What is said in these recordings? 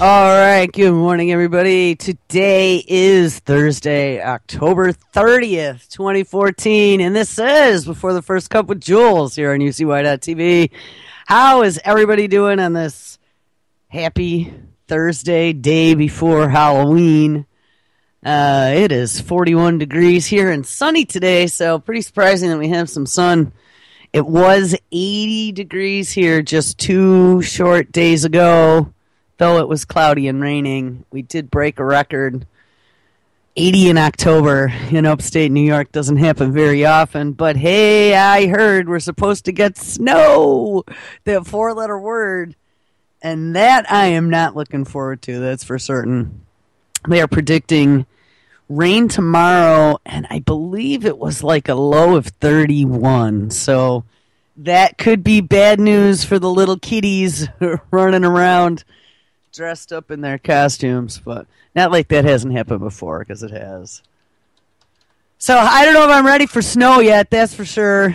All right, good morning, everybody. Today is Thursday, October 30th, 2014, and this is Before the First Cup with Jules here on UCY.TV. How is everybody doing on this happy Thursday, day before Halloween? It is 41 degrees here and sunny today, so pretty surprising that we have some sun. It was 80 degrees here just 2 short days ago. Though it was cloudy and raining, we did break a record. 80 in October in upstate New York doesn't happen very often. But hey, I heard we're supposed to get snow, that 4-letter word. And that I am not looking forward to, that's for certain. They are predicting rain tomorrow, and I believe it was like a low of 31. So that could be bad news for the little kiddies running around dressed up in their costumes, but not like that hasn't happened before, because it has. So I don't know if I'm ready for snow yet, that's for sure.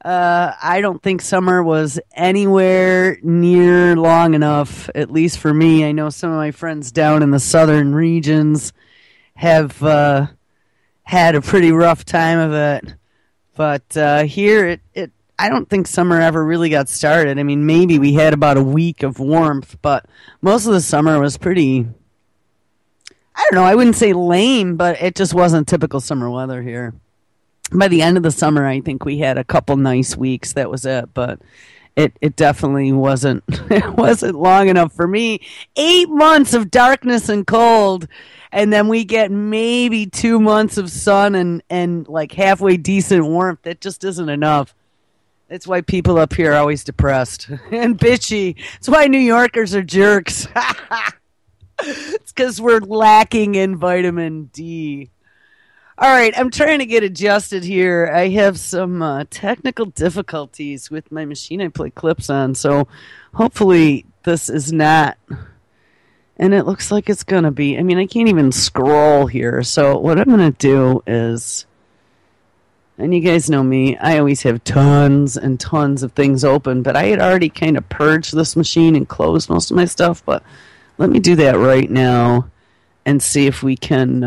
I don't think summer was anywhere near long enough, at least for me. I know some of my friends down in the southern regions have had a pretty rough time of it. But here, I don't think summer ever really got started. I mean, maybe we had about a week of warmth, but most of the summer was pretty, I don't know, I wouldn't say lame, but it just wasn't typical summer weather here. By the end of the summer, I think we had a couple nice weeks. That was it, but it definitely wasn't, it wasn't long enough for me. 8 months of darkness and cold, and then we get maybe 2 months of sun and like halfway decent warmth. That just isn't enough. That's why people up here are always depressed and bitchy. That's why New Yorkers are jerks. It's because we're lacking in vitamin D. All right, I'm trying to get adjusted here. I have some technical difficulties with my machine I play clips on, so hopefully this is not. And it looks like it's going to be. I mean, I can't even scroll here, so what I'm going to do is... And you guys know me, I always have tons and tons of things open, but I had already kind of purged this machine and closed most of my stuff, but let me do that right now and see if we can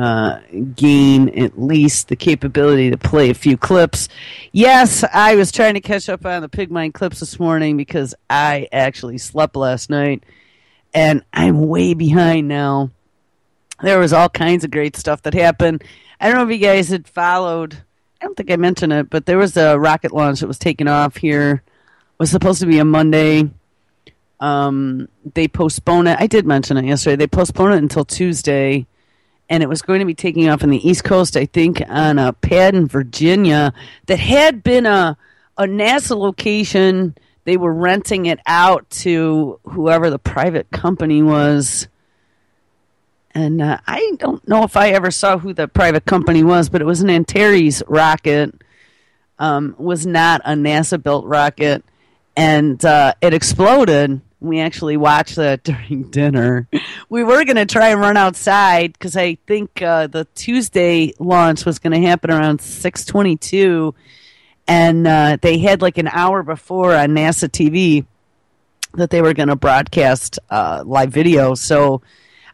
gain at least the capability to play a few clips. Yes, I was trying to catch up on the Pigmine clips this morning because I actually slept last night, and I'm way behind now. There was all kinds of great stuff that happened. I don't know if you guys had followed... I don't think I mentioned it, but there was a rocket launch that was taken off here. It was supposed to be a Monday. They postponed it. I did mention it yesterday. They postponed it until Tuesday, and it was going to be taking off on the East Coast, I think, on a pad in Virginia that had been a NASA location. They were renting it out to whoever the private company was. And I don't know if I ever saw who the private company was, but it was an Antares rocket. Was not a NASA-built rocket. And it exploded. We actually watched that during dinner. We were going to try and run outside because I think the Tuesday launch was going to happen around 6:22. And they had like an hour before on NASA TV that they were going to broadcast live video. So...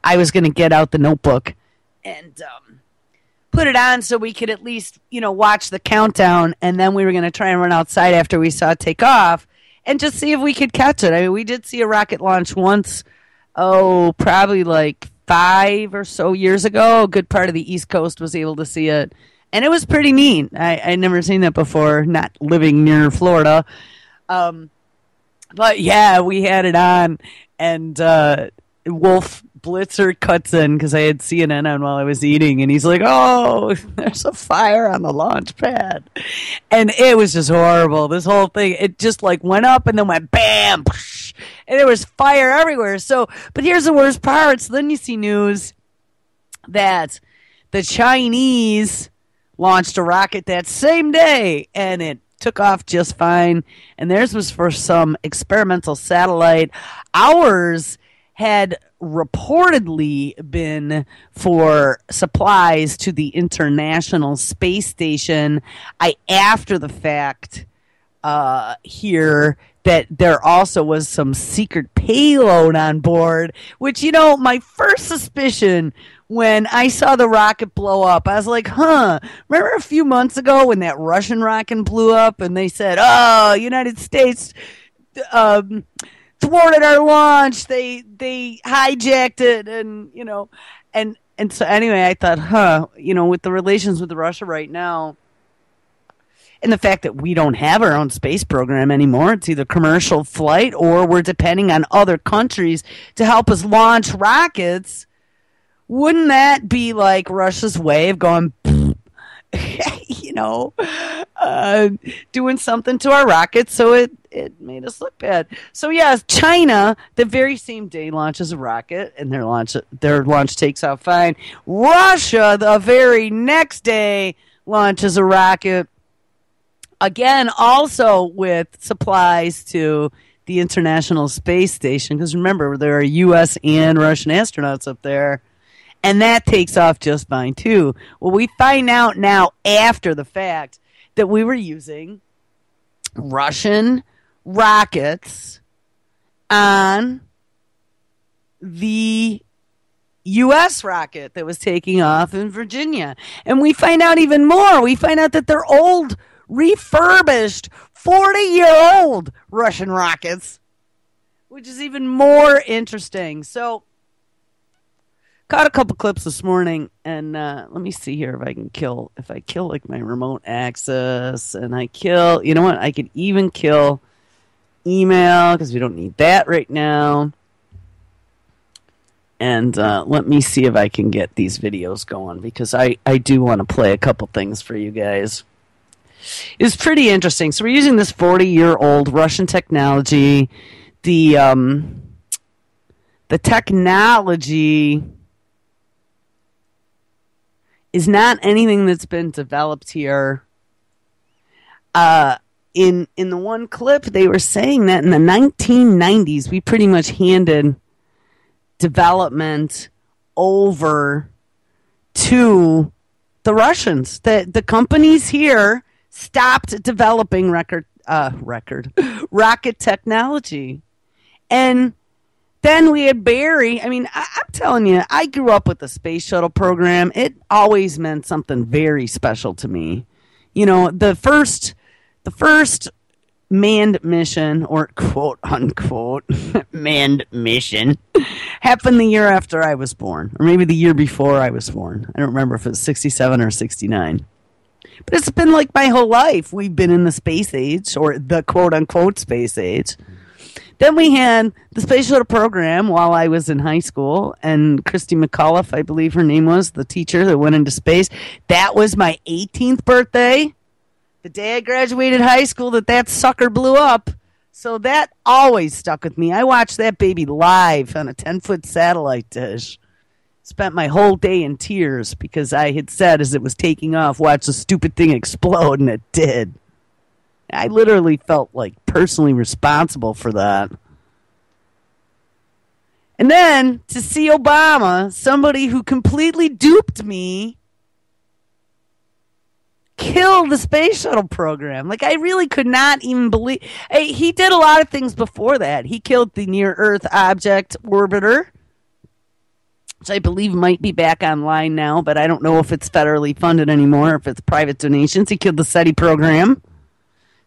I was going to get out the notebook and put it on so we could at least, watch the countdown. And then we were going to try and run outside after we saw it take off and just see if we could catch it. I mean, we did see a rocket launch once, probably like 5 or so years ago. A good part of the East Coast was able to see it. And it was pretty neat. I'd never seen that before, not living near Florida. But yeah, we had it on. And Wolf Blitzer cuts in because I had CNN on while I was eating, and he's like, "Oh, there's a fire on the launch pad," and it was just horrible. This whole thing, it just like went up and then went bam, and there was fire everywhere. So, but here's the worst part. So then you see news that the Chinese launched a rocket that same day, and it took off just fine. And theirs was for some experimental satellite. Ours had reportedly been for supplies to the International Space Station. I, after the fact, here that there also was some secret payload on board, which, my first suspicion when I saw the rocket blow up, I was like, remember a few months ago when that Russian rocket blew up and they said, United States thwarted our launch, they hijacked it, and so anyway, I thought, with the relations with Russia right now, and the fact that we don't have our own space program anymore, it's either commercial flight or we're depending on other countries to help us launch rockets. Wouldn't that be like Russia's way of going, doing something to our rockets so it made us look bad? So yes, China, the very same day, launches a rocket and their launch takes out fine. Russia, the very next day, launches a rocket. Again, also with supplies to the International Space Station, because remember, there are U.S. and Russian astronauts up there, and that takes off just fine, too. Well, we find out now, after the fact, that we were using Russian rockets on the U.S. rocket that was taking off in Virginia. And we find out even more. We find out that they're old, refurbished, 40-year-old Russian rockets, which is even more interesting. So, caught a couple clips this morning, and let me see here if I kill like my remote access, and I kill, I could even kill email, because we don't need that right now. And let me see if I can get these videos going, because I do want to play a couple things for you guys. It's pretty interesting. So we're using this 40-year-old Russian technology. The technology is not anything that's been developed here. In the one clip, they were saying that in the 1990s, we pretty much handed development over to the Russians. The companies here stopped developing rocket technology. And then we had Barry. I mean, I'm telling you, I grew up with the space shuttle program. It always meant something very special to me. The first manned mission, or quote unquote manned mission, happened the year after I was born, or maybe the year before I was born. I don't remember if it was 67 or 69. But it's been like my whole life. We've been in the space age, or the quote-unquote space age. Then we had the space shuttle program while I was in high school, and Christy McAuliffe, I believe her name was, the teacher that went into space. That was my 18th birthday, the day I graduated high school, that sucker blew up. So that always stuck with me. I watched that baby live on a 10-foot satellite dish. Spent my whole day in tears because I had said as it was taking off, watch the stupid thing explode, and it did. I literally felt like personally responsible for that. And then to see Obama, somebody who completely duped me, kill the space shuttle program. Like, I really could not even believe. Hey, he did a lot of things before that. He killed the Near-Earth Object Orbiter, which I believe might be back online now, but I don't know if it's federally funded anymore, or if it's private donations. He killed the SETI program.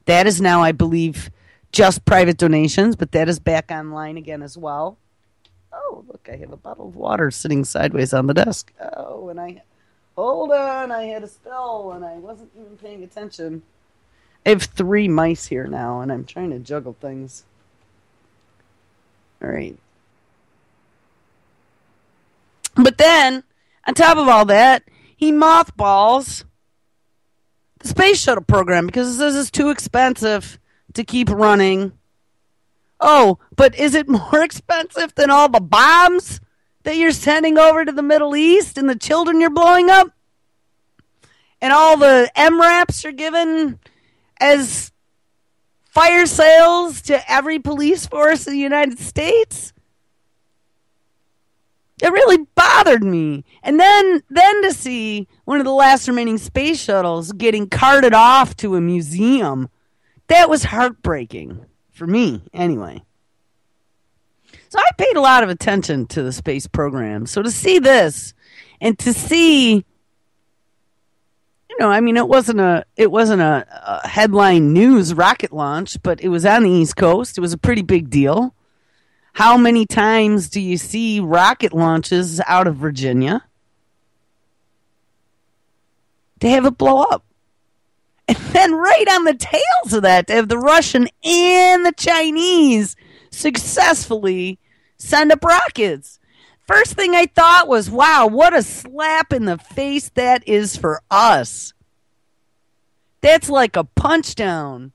That is now, I believe, just private donations, but that is back online again as well. Oh, look, I have a bottle of water sitting sideways on the desk. Oh, and hold on, I had a spill, and I wasn't even paying attention. I have 3 mice here now, and I'm trying to juggle things. All right. But then, on top of all that, he mothballs the space shuttle program because it says it's too expensive to keep running. Oh, but is it more expensive than all the bombs that you're sending over to the Middle East and the children you're blowing up? And all the MRAPs you're giving as fire sales to every police force in the United States? It really bothered me. And then to see one of the last remaining space shuttles getting carted off to a museum That was heartbreaking for me, anyway. So I paid a lot of attention to the space program. So to see this, and to see, I mean, it wasn't a headline news rocket launch, but it was on the East Coast. It was a pretty big deal. How many times do you see rocket launches out of Virginia? They have it blow up. And then right on the tails of that, they have the Russian and the Chinese successfully send up rockets. First thing I thought was, wow, what a slap in the face that is for us. That's like a punch down.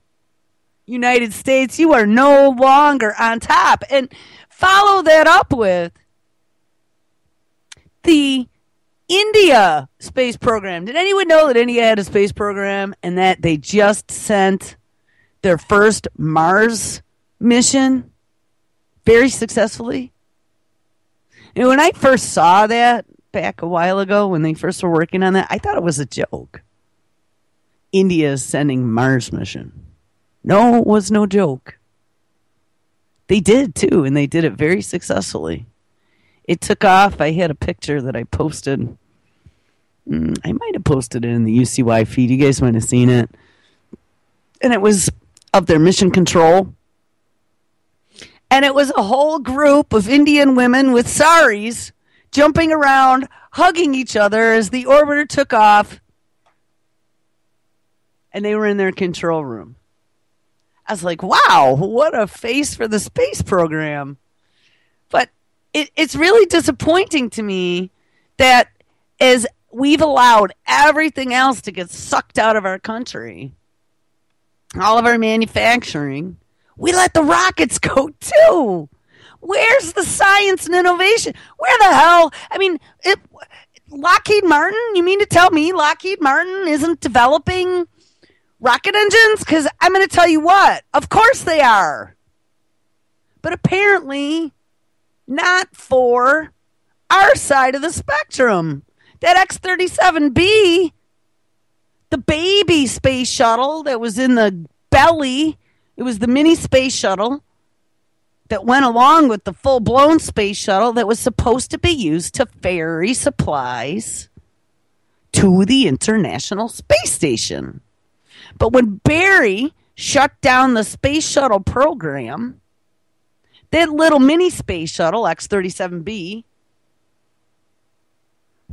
United States, you are no longer on top. And follow that up with the India space program. Did anyone know that India had a space program and that they just sent their first Mars mission very successfully? And when I first saw that back a while ago, when they first were working on that, I thought it was a joke. India is sending Mars mission. No, it was no joke. They did too, and they did it very successfully. It took off. I had a picture that I posted. I might have posted it in the UCY feed. You guys might have seen it. And it was of their mission control. And it was a whole group of Indian women with saris jumping around, hugging each other as the orbiter took off. And they were in their control room. I was like, wow, what a face for the space program. But it's really disappointing to me that as we've allowed everything else to get sucked out of our country, all of our manufacturing, we let the rockets go too. Where's the science and innovation? Where the hell? I mean, Lockheed Martin, you mean to tell me Lockheed Martin isn't developing rocket engines? Because I'm going to tell you what, of course they are. But apparently not for our side of the spectrum. That X-37B, the baby space shuttle that was in the belly, it was the mini space shuttle that went along with the full-blown space shuttle that was supposed to be used to ferry supplies to the International Space Station. But when Barry shut down the space shuttle program, that little mini space shuttle, X-37B,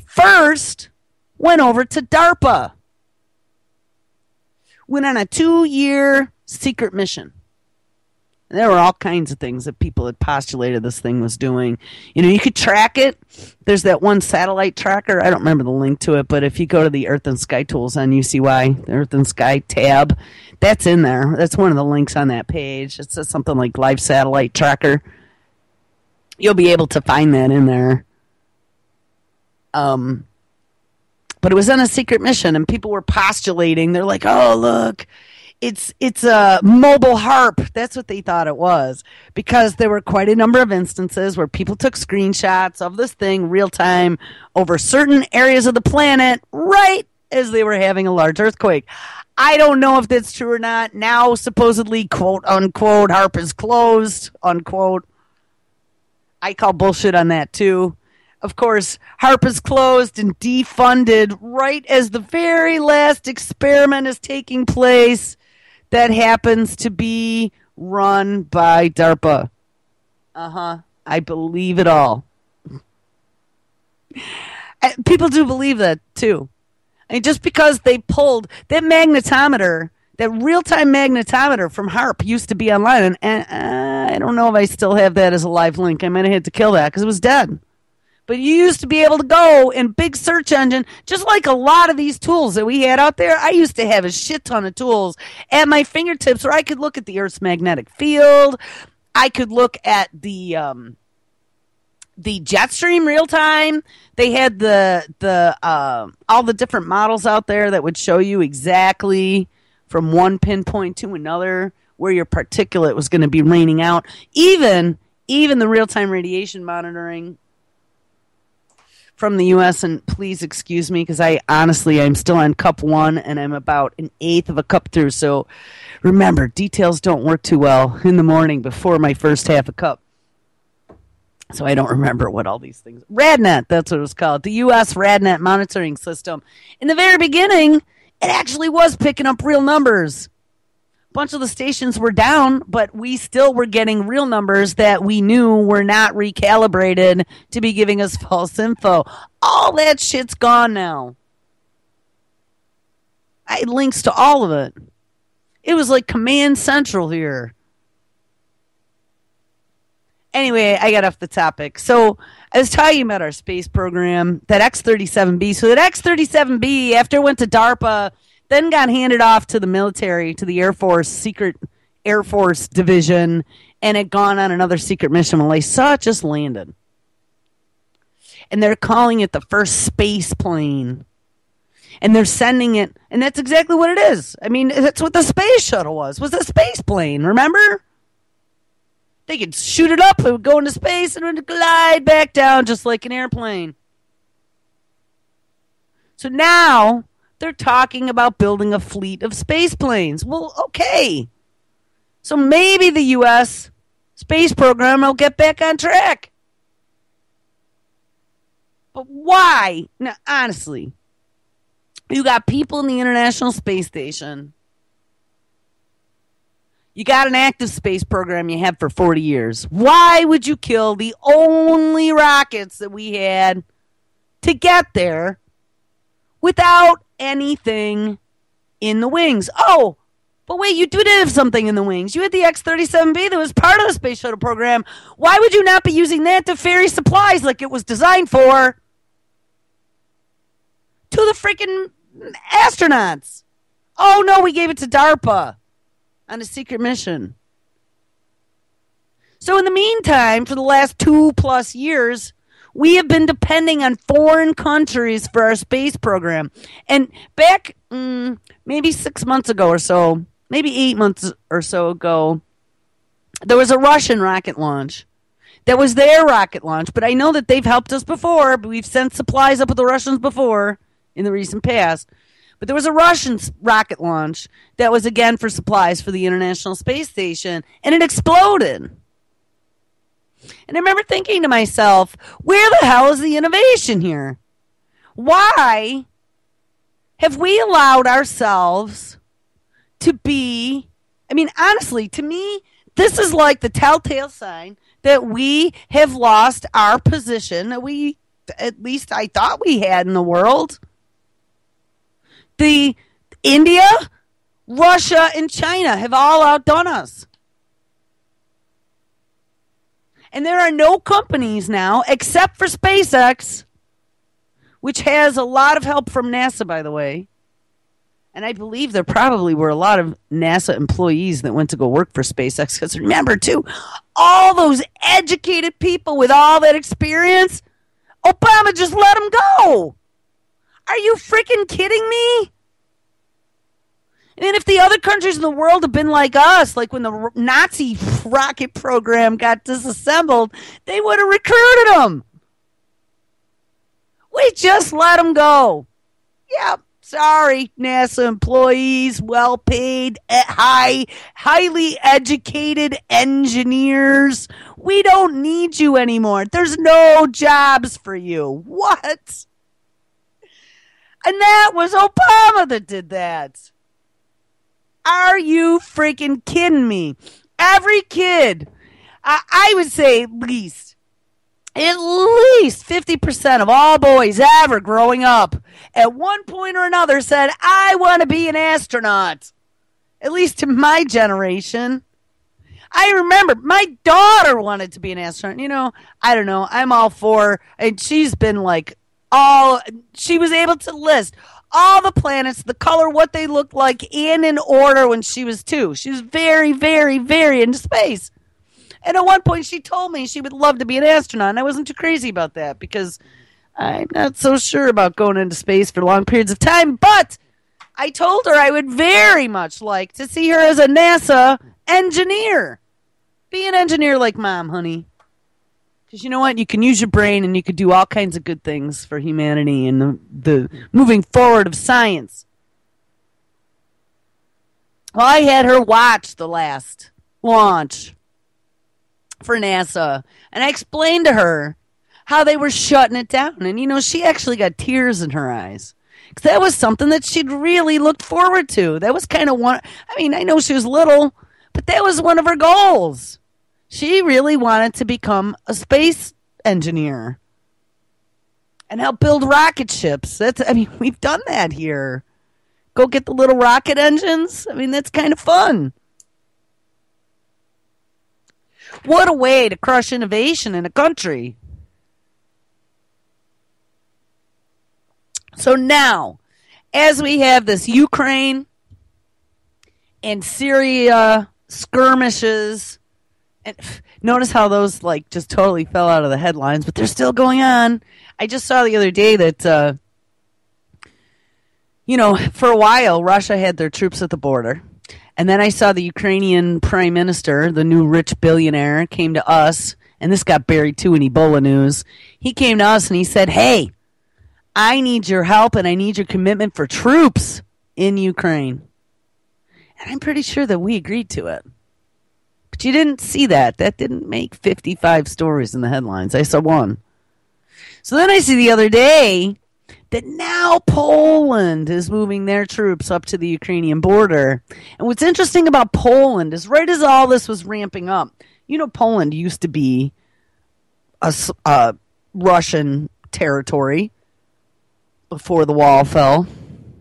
first went over to DARPA. Went on a 2-year secret mission. And there were all kinds of things that people had postulated this thing was doing. You could track it. There's that one satellite tracker. I don't remember the link to it, but if you go to the Earth and Sky tools on UCY, the Earth and Sky tab, that's in there. That's one of the links on that page. It says something like Live Satellite Tracker. You'll be able to find that in there. But it was on a secret mission, and people were postulating. They're like, oh, look. It's a mobile HARP. That's what they thought it was, because there were quite a number of instances where people took screenshots of this thing real time over certain areas of the planet right as they were having a large earthquake. I don't know if that's true or not. Now, supposedly, quote unquote, HARP is closed, unquote. I call bullshit on that too. Of course, HARP is closed and defunded right as the very last experiment is taking place that happens to be run by DARPA. I believe it all. People do believe that, too. I mean, just because they pulled that magnetometer, that real-time magnetometer from HARP used to be online, and I don't know if I still have that as a live link. I might have had to kill that because it was dead. But you used to be able to go in big search engine, just like a lot of these tools that we had out there. I used to have a shit ton of tools at my fingertips where I could look at the Earth's magnetic field. I could look at the jet stream real time. They had the all the different models out there that would show you exactly from one pinpoint to another where your particulate was going to be raining out. Even the real time radiation monitoring from the U.S., and please excuse me because I'm still on cup one and I'm about an eighth of a cup through. So remember, details don't work too well in the morning before my first half a cup. So I don't remember what all these things. RadNet, that's what it was called. The U.S. RadNet monitoring system. In the very beginning, it actually was picking up real numbers. A bunch of the stations were down, but we still were getting real numbers that we knew were not recalibrated to be giving us false info. All that shit's gone now. I had links to all of it. It was like Command Central here. Anyway, I got off the topic. So I was talking about our space program, that X-37B. So that X-37B, after it went to DARPA, then got handed off to the military, to the Air Force, secret Air Force division, and had gone on another secret mission. Well, I saw it just landed. And they're calling it the first space plane. And they're sending it, and that's exactly what it is. I mean, that's what the space shuttle was a space plane, remember? They could shoot it up, it would go into space, and it would glide back down just like an airplane. So now they're talking about building a fleet of space planes. Well, okay. So maybe the U.S. space program will get back on track. But why? Now, honestly, you got people in the International Space Station. You got an active space program you have for 40 years. Why would you kill the only rockets that we had to get there without anything in the wings? Oh, but wait, you did have something in the wings. You had the X-37B that was part of the space shuttle program. Why would you not be using that to ferry supplies like it was designed for to the freaking astronauts? Oh, no, we gave it to DARPA on a secret mission. So in the meantime, for the last 2+ years, we have been depending on foreign countries for our space program. And back maybe 6 months ago or so, maybe 8 months or so ago, there was a Russian rocket launch. That was their rocket launch. But I know that they've helped us before. We've sent supplies up with the Russians before in the recent past. But there was a Russian rocket launch that was, again, for supplies for the International Space Station. And it exploded. And I remember thinking to myself, where the hell is the innovation here? Why have we allowed ourselves to be, I mean, honestly, to me, this is like the telltale sign that we have lost our position that we, at least I thought we had in the world. The India, Russia, and China have all outdone us. And there are no companies now, except for SpaceX, which has a lot of help from NASA, by the way. And I believe there probably were a lot of NASA employees that went to go work for SpaceX. Because remember, too, all those educated people with all that experience, Obama just let them go. Are you freaking kidding me? I mean, if the other countries in the world have been like us, like when the Nazi rocket program got disassembled, they would have recruited them. We just let them go. Yep, sorry, NASA employees, well-paid, highly educated engineers. We don't need you anymore. There's no jobs for you. What? And that was Obama that did that. Are you freaking kidding me? Every kid, I would say at least 50% of all boys ever growing up at one point or another said, I want to be an astronaut. At least in my generation. I remember my daughter wanted to be an astronaut. You know, I don't know. I'm all for, and she's been like, she was able to list all the planets, the color, what they looked like, and in order when she was 2. She was very, very, very into space. And at one point she told me she would love to be an astronaut, and I wasn't too crazy about that because I'm not so sure about going into space for long periods of time. But I told her I would very much like to see her as a NASA engineer. Be an engineer like Mom, honey. Because you know what? You can use your brain and you could do all kinds of good things for humanity and the moving forward of science. Well, I had her watch the last launch for NASA, and I explained to her how they were shutting it down. And, you know, she actually got tears in her eyes. Because that was something that she'd really looked forward to. That was kind of one. I mean, I know she was little, but that was one of her goals. She really wanted to become a space engineer and help build rocket ships. I mean, we've done that here. Go get the little rocket engines. I mean, that's kind of fun. What a way to crush innovation in a country. So now, as we have this Ukraine and Syria skirmishes, and notice how those like just totally fell out of the headlines, but they're still going on. I just saw the other day that, you know, for a while, Russia had their troops at the border. And then I saw the Ukrainian prime minister, the new rich billionaire, came to us, and this got buried too in Ebola news. He came to us and he said, hey, I need your help and I need your commitment for troops in Ukraine. And I'm pretty sure that we agreed to it. But you didn't see that. That didn't make 55 stories in the headlines. I saw one. So then I see the other day that now Poland is moving their troops up to the Ukrainian border. And what's interesting about Poland is right as all this was ramping up, you know, Poland used to be a Russian territory before the wall fell,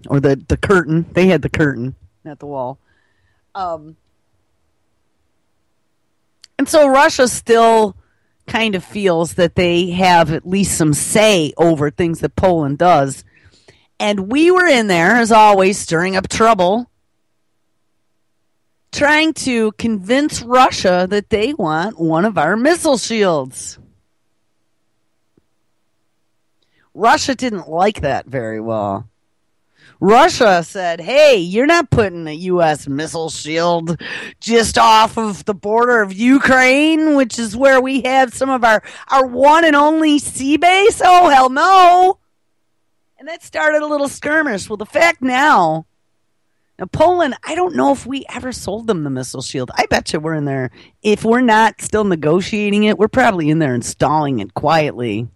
or the curtain. They had the curtain, not the wall. And so Russia still kind of feels that they have at least some say over things that Poland does. And we were in there, as always, stirring up trouble, trying to convince Russia that they want one of our missile shields. Russia didn't like that very well. Russia said, hey, you're not putting a U.S. missile shield just off of the border of Ukraine, which is where we have some of our one and only sea base? Oh, hell no. And that started a little skirmish. Well, the fact now, Poland, I don't know if we ever sold them the missile shield. I bet you we're in there. If we're not still negotiating it, we're probably in there installing it quietly.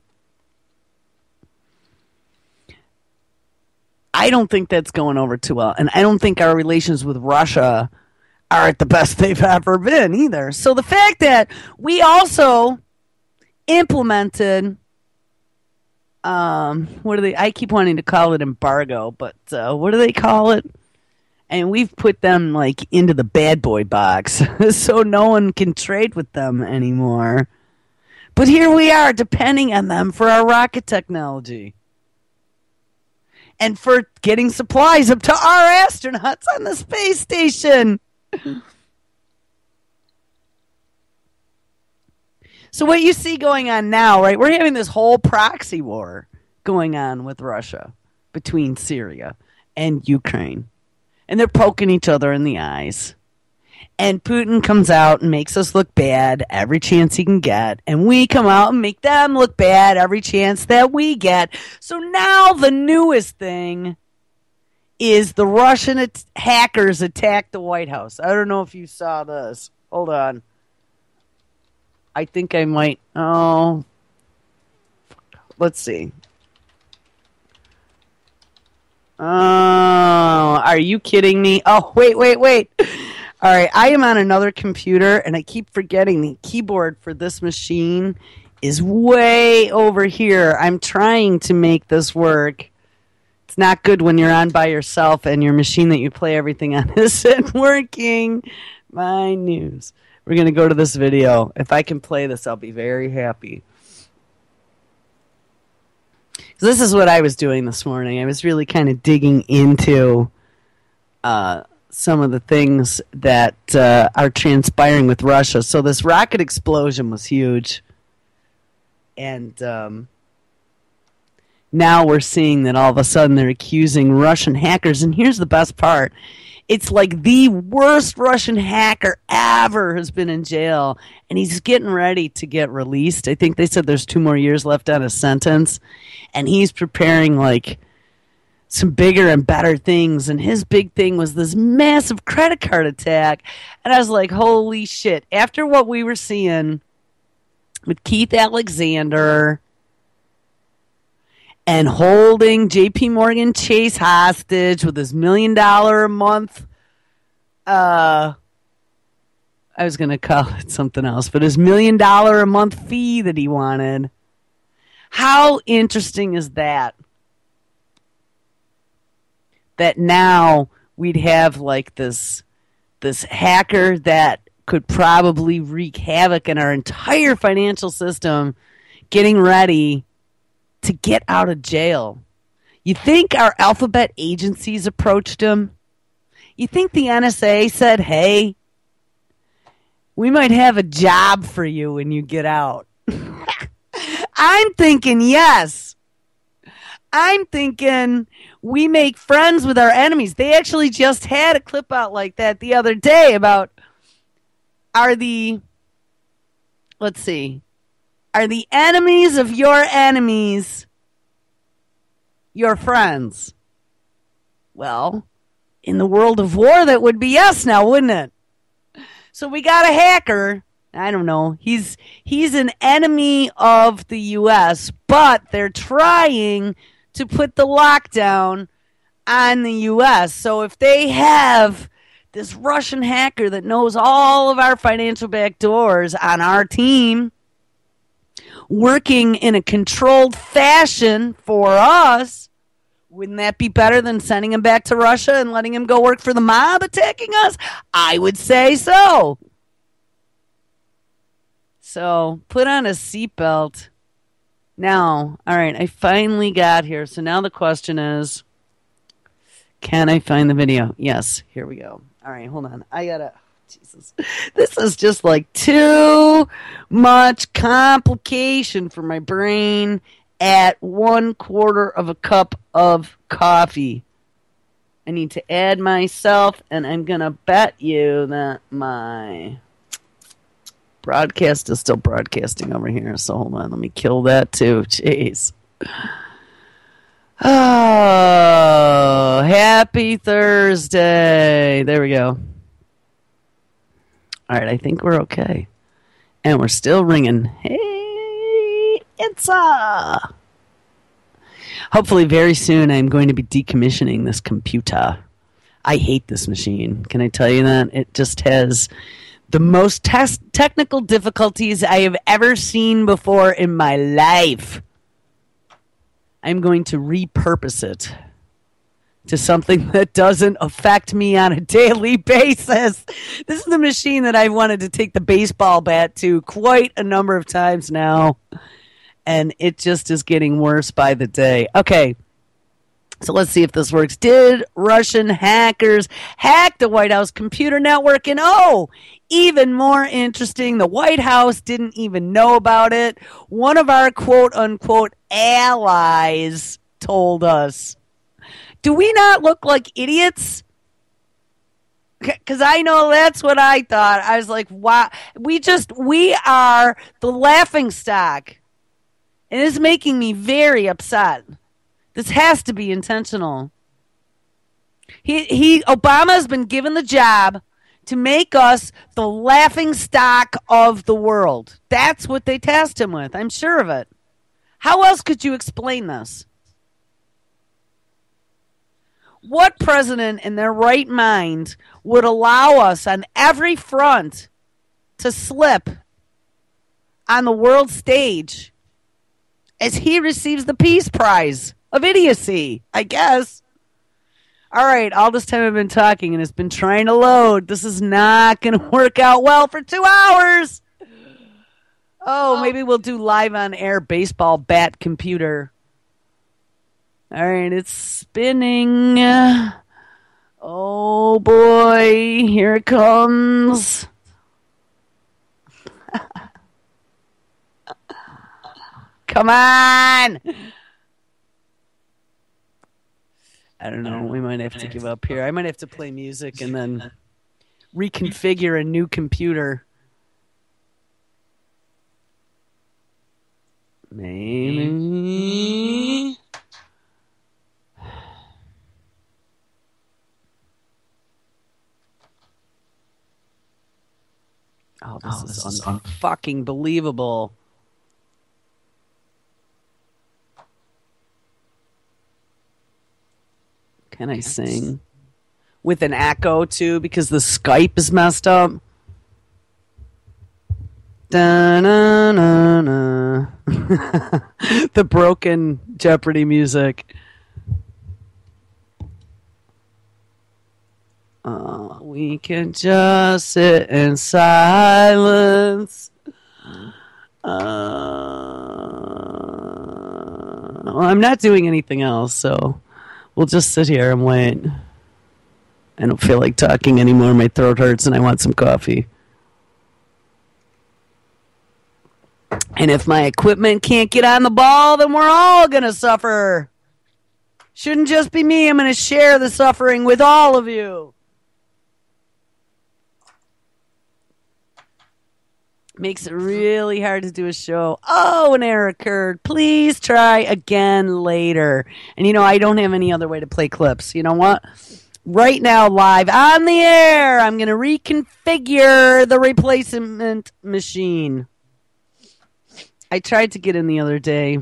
I don't think that's going over too well. And I don't think our relations with Russia are at the best they've ever been either. So the fact that we also implemented, I keep wanting to call it embargo, but what do they call it? And we've put them like into the bad boy box so no one can trade with them anymore. But here we are depending on them for our rocket technology. And for getting supplies up to our astronauts on the space station. So what you see going on now, right, we're having this whole proxy war going on with Russia between Syria and Ukraine. And they're poking each other in the eyes. And Putin comes out and makes us look bad every chance he can get. And we come out and make them look bad every chance that we get. So now the newest thing is the Russian hackers attacked the White House. I don't know if you saw this. Hold on. I think I might. Oh. Let's see. Oh, are you kidding me? Oh, wait. All right, I am on another computer, and I keep forgetting the keyboard for this machine is way over here. I'm trying to make this work. It's not good when you're on by yourself and your machine that you play everything on isn't working. My news. We're going to go to this video. If I can play this, I'll be very happy. So this is what I was doing this morning. I was really kind of digging into some of the things that are transpiring with Russia. So this rocket explosion was huge. And now we're seeing that all of a sudden they're accusing Russian hackers. And here's the best part, It's like the worst Russian hacker ever has been in jail, and he's getting ready to get released. I think they said there's 2 more years left on his sentence, and he's preparing like some bigger and better things. And his big thing was this massive credit card attack. And I was like, holy shit. After what we were seeing with Keith Alexander and holding JP Morgan Chase hostage with his $1 million a month, I was going to call it something else, but his $1 million a month fee that he wanted. How interesting is that? That now we'd have like this hacker that could probably wreak havoc in our entire financial system getting ready to get out of jail. You think our alphabet agencies approached him? You think the NSA said, hey, we might have a job for you when you get out? I'm thinking yes. I'm thinking we make friends with our enemies. They actually just had a clip out like that the other day about are the enemies of your enemies your friends? Well, in the world of war, that would be yes now, wouldn't it? So we got a hacker. I don't know. He's an enemy of the U.S., but they're trying to put the lockdown on the U.S. So if they have this Russian hacker that knows all of our financial backdoors on our team, working in a controlled fashion for us, wouldn't that be better than sending him back to Russia and letting him go work for the mob attacking us? I would say so. So put on a seatbelt. Now, all right, I finally got here. So now the question is, can I find the video? Yes, here we go. All right, hold on. Jesus. This is just like too much complication for my brain at 1/4 of a cup of coffee. I need to add myself, and I'm going to bet you that my broadcast is still broadcasting over here. So hold on, let me kill that too. Jeez. Oh, happy Thursday. There we go. All right, I think we're okay. And we're still ringing. Hey, it's hopefully very soon I'm going to be decommissioning this computer. I hate this machine. Can I tell you that? It just has the most technical difficulties I have ever seen before in my life. I'm going to repurpose it to something that doesn't affect me on a daily basis. This is the machine that I've wanted to take the baseball bat to quite a number of times now, and it just is getting worse by the day. Okay, so let's see if this works. Did Russian hackers hack the White House computer network? And even more interesting, the White House didn't even know about it. One of our quote-unquote allies told us. Do we not look like idiots? Because I know that's what I thought. I was like, wow. We are the laughingstock. And it's making me very upset. This has to be intentional. Obama's been given the job to make us the laughingstock of the world. That's what they tasked him with. I'm sure of it. How else could you explain this? What president in their right mind would allow us on every front to slip on the world stage as he receives the Peace Prize of idiocy, I guess? All right, all this time I've been talking and it's been trying to load. This is not going to work out well for 2 hours. Oh, maybe we'll do live on air baseball bat computer. All right, it's spinning. Oh, boy. Here it comes. Come on. I don't know. We might have to give up here. I might have to play music and then reconfigure a new computer. Maybe. Oh, this is unfucking believable. Can I sing? With an echo, too, because the Skype is messed up. Da-na-na-na. The broken Jeopardy music. We can just sit in silence. Well, I'm not doing anything else, so we'll just sit here and wait. I don't feel like talking anymore. My throat hurts and I want some coffee. And if my equipment can't get on the ball, then we're all going to suffer. Shouldn't just be me. I'm going to share the suffering with all of you. Makes it really hard to do a show. Oh, an error occurred. Please try again later. And, I don't have any other way to play clips. You know what? Right now, live on the air, I'm going to reconfigure the replacement machine. I tried to get in the other day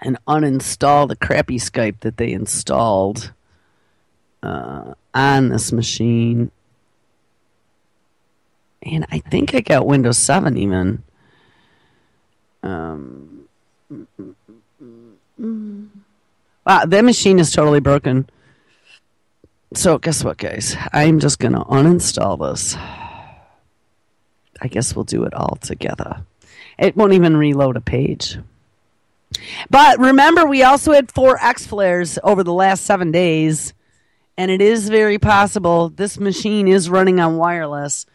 and uninstall the crappy Skype that they installed on this machine. And I think I got Windows 7 even. Wow, that machine is totally broken. So guess what, guys? I'm just going to uninstall this. I guess we'll do it all together. It won't even reload a page. But remember, we also had 4 X-flares over the last 7 days. And it is very possible this machine is running on wireless.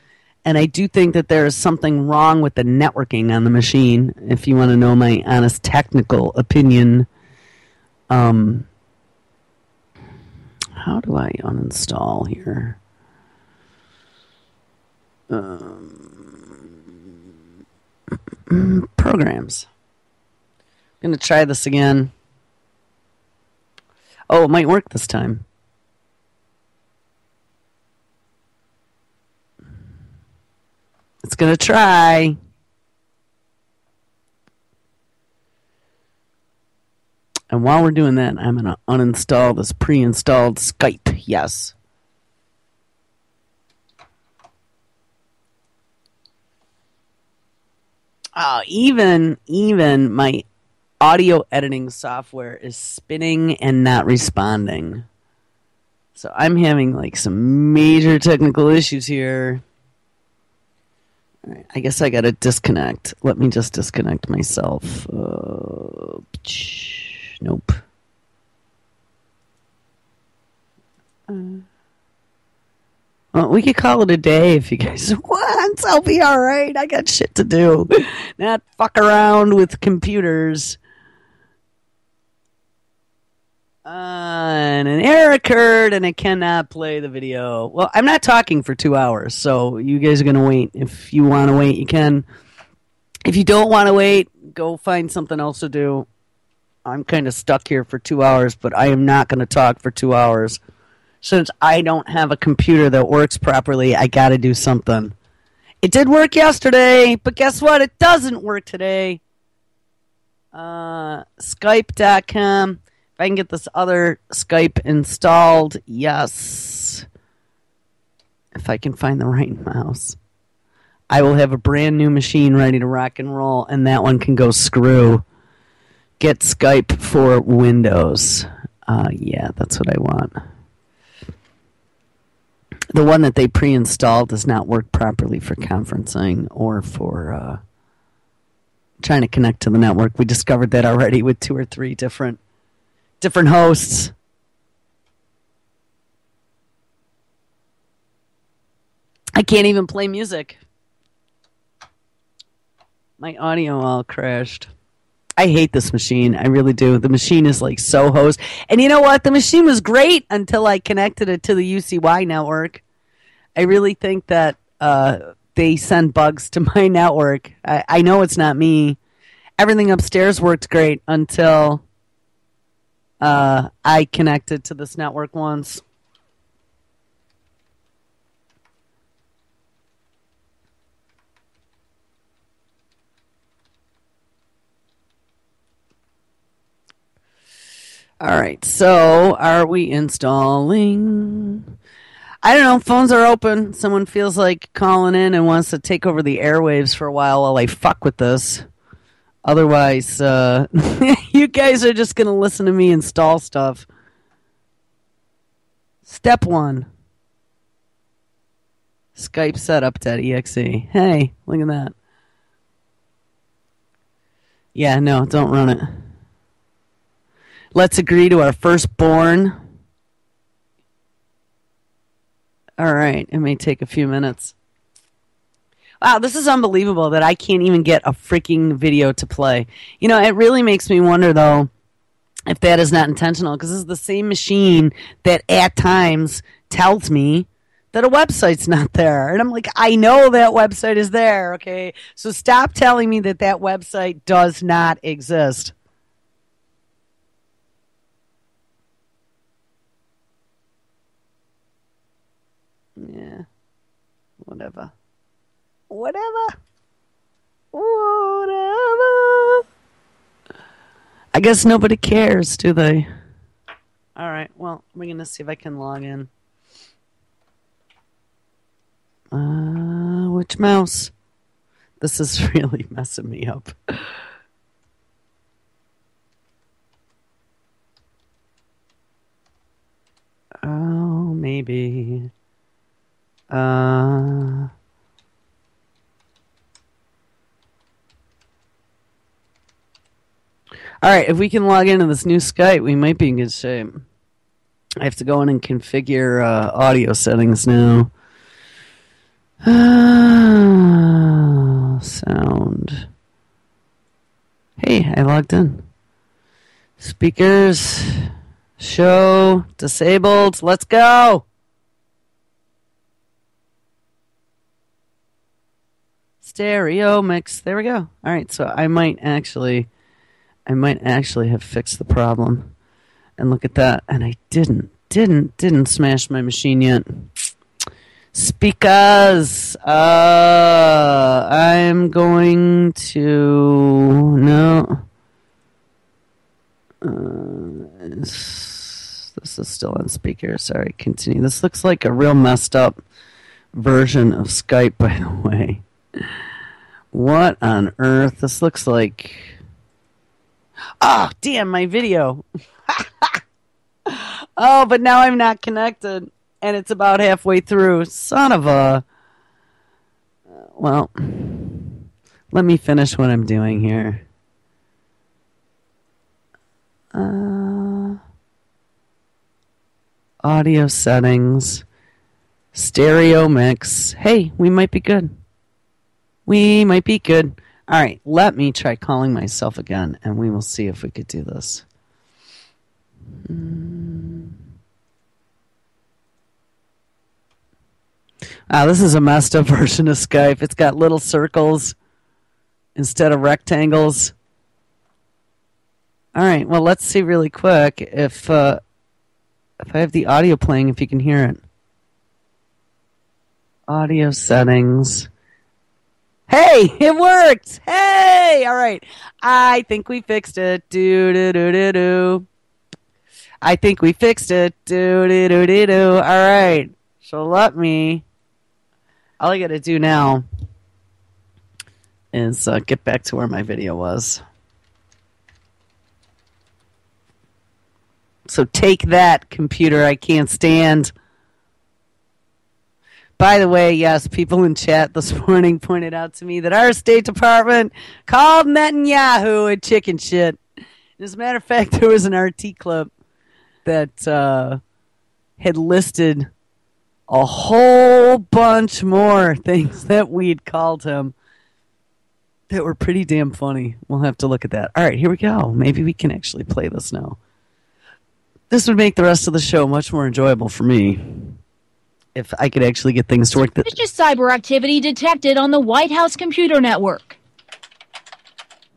And I do think that there is something wrong with the networking on the machine, if you want to know my honest technical opinion. How do I uninstall here? Programs. I'm going to try this again. Oh, it might work this time. It's going to try. And while we're doing that, I'm going to uninstall this pre-installed Skype. Yes. Even my audio editing software is spinning and not responding. So I'm having like some major technical issues here. All right, I guess I got to disconnect. Let me just disconnect myself. Nope. Well, we could call it a day if you guys want. I'll be all right. I got shit to do. Not fuck around with computers. And an error occurred, and I cannot play the video. Well, I'm not talking for 2 hours, so you guys are going to wait. If you want to wait, you can. If you don't want to wait, go find something else to do. I'm kind of stuck here for 2 hours, but I am not going to talk for 2 hours. Since I don't have a computer that works properly, I got to do something. It did work yesterday, but guess what? It doesn't work today. Skype.com. If I can get this other Skype installed, yes. If I can find the right mouse. I will have a brand new machine ready to rock and roll, and that one can go screw. Get Skype for Windows. Yeah, that's what I want. The one that they pre-installed does not work properly for conferencing or for trying to connect to the network. We discovered that already with 2 or 3 different hosts. I can't even play music. My audio all crashed. I hate this machine. I really do. The machine is like so hosed. And you know what? The machine was great until I connected it to the UCY network. I really think that they send bugs to my network. I know it's not me. Everything upstairs worked great until I connected to this network once. All right, so are we installing? I don't know. Phones are open. Someone feels like calling in and wants to take over the airwaves for a while I fuck with this. Otherwise, you guys are just going to listen to me install stuff. Step 1. Skype setup.exe. Hey, look at that. Yeah, no, don't run it. Let's agree to our firstborn. All right, it may take a few minutes. Wow, this is unbelievable that I can't even get a freaking video to play. You know, it really makes me wonder, though, if that is not intentional, because this is the same machine that at times tells me that a website's not there. And I'm like, I know that website is there, okay? So stop telling me that that website does not exist. Yeah, whatever. Whatever. I guess nobody cares, do they? All right, well, we're going to see if I can log in. Which mouse? This is really messing me up. Oh, maybe. All right, if we can log into this new Skype, we might be in good shape. I have to go in and configure audio settings now. Sound. Hey, I logged in. Speakers. Show. Disabled. Let's go. Stereo mix. There we go. All right, so I might actually have fixed the problem. And look at that. And I didn't smash my machine yet. Speakers. I'm going to no. This is still on speaker. Sorry, continue. This looks like a real messed up version of Skype, by the way. What on earth? This looks like... Oh, damn, my video. Oh, but now I'm not connected. And it's about halfway through. Son of a... Well, let me finish what I'm doing here. Audio settings. Stereo mix. Hey, we might be good. We might be good. All right, let me try calling myself again, and we will see if we could do this. This is a messed up version of Skype. It's got little circles instead of rectangles. All right, well, let's see really quick if I have the audio playing, if you can hear it. Audio settings. Hey, it worked! Hey! All right. I think we fixed it. Do-do-do-do-do. I think we fixed it. Do-do-do-do-do. All right. So let me... All I got to do now is get back to where my video was. So take that, computer I can't stand. By the way, yes, people in chat this morning pointed out to me that our State Department called Netanyahu a chicken shit. As a matter of fact, there was an RT clip that had listed a whole bunch more things that we'd called him. that were pretty damn funny. We'll have to look at that. All right, here we go. Maybe we can actually play this now. This would make the rest of the show much more enjoyable for me if I could actually get things to work. Suspicious cyber activity detected on the White House computer network.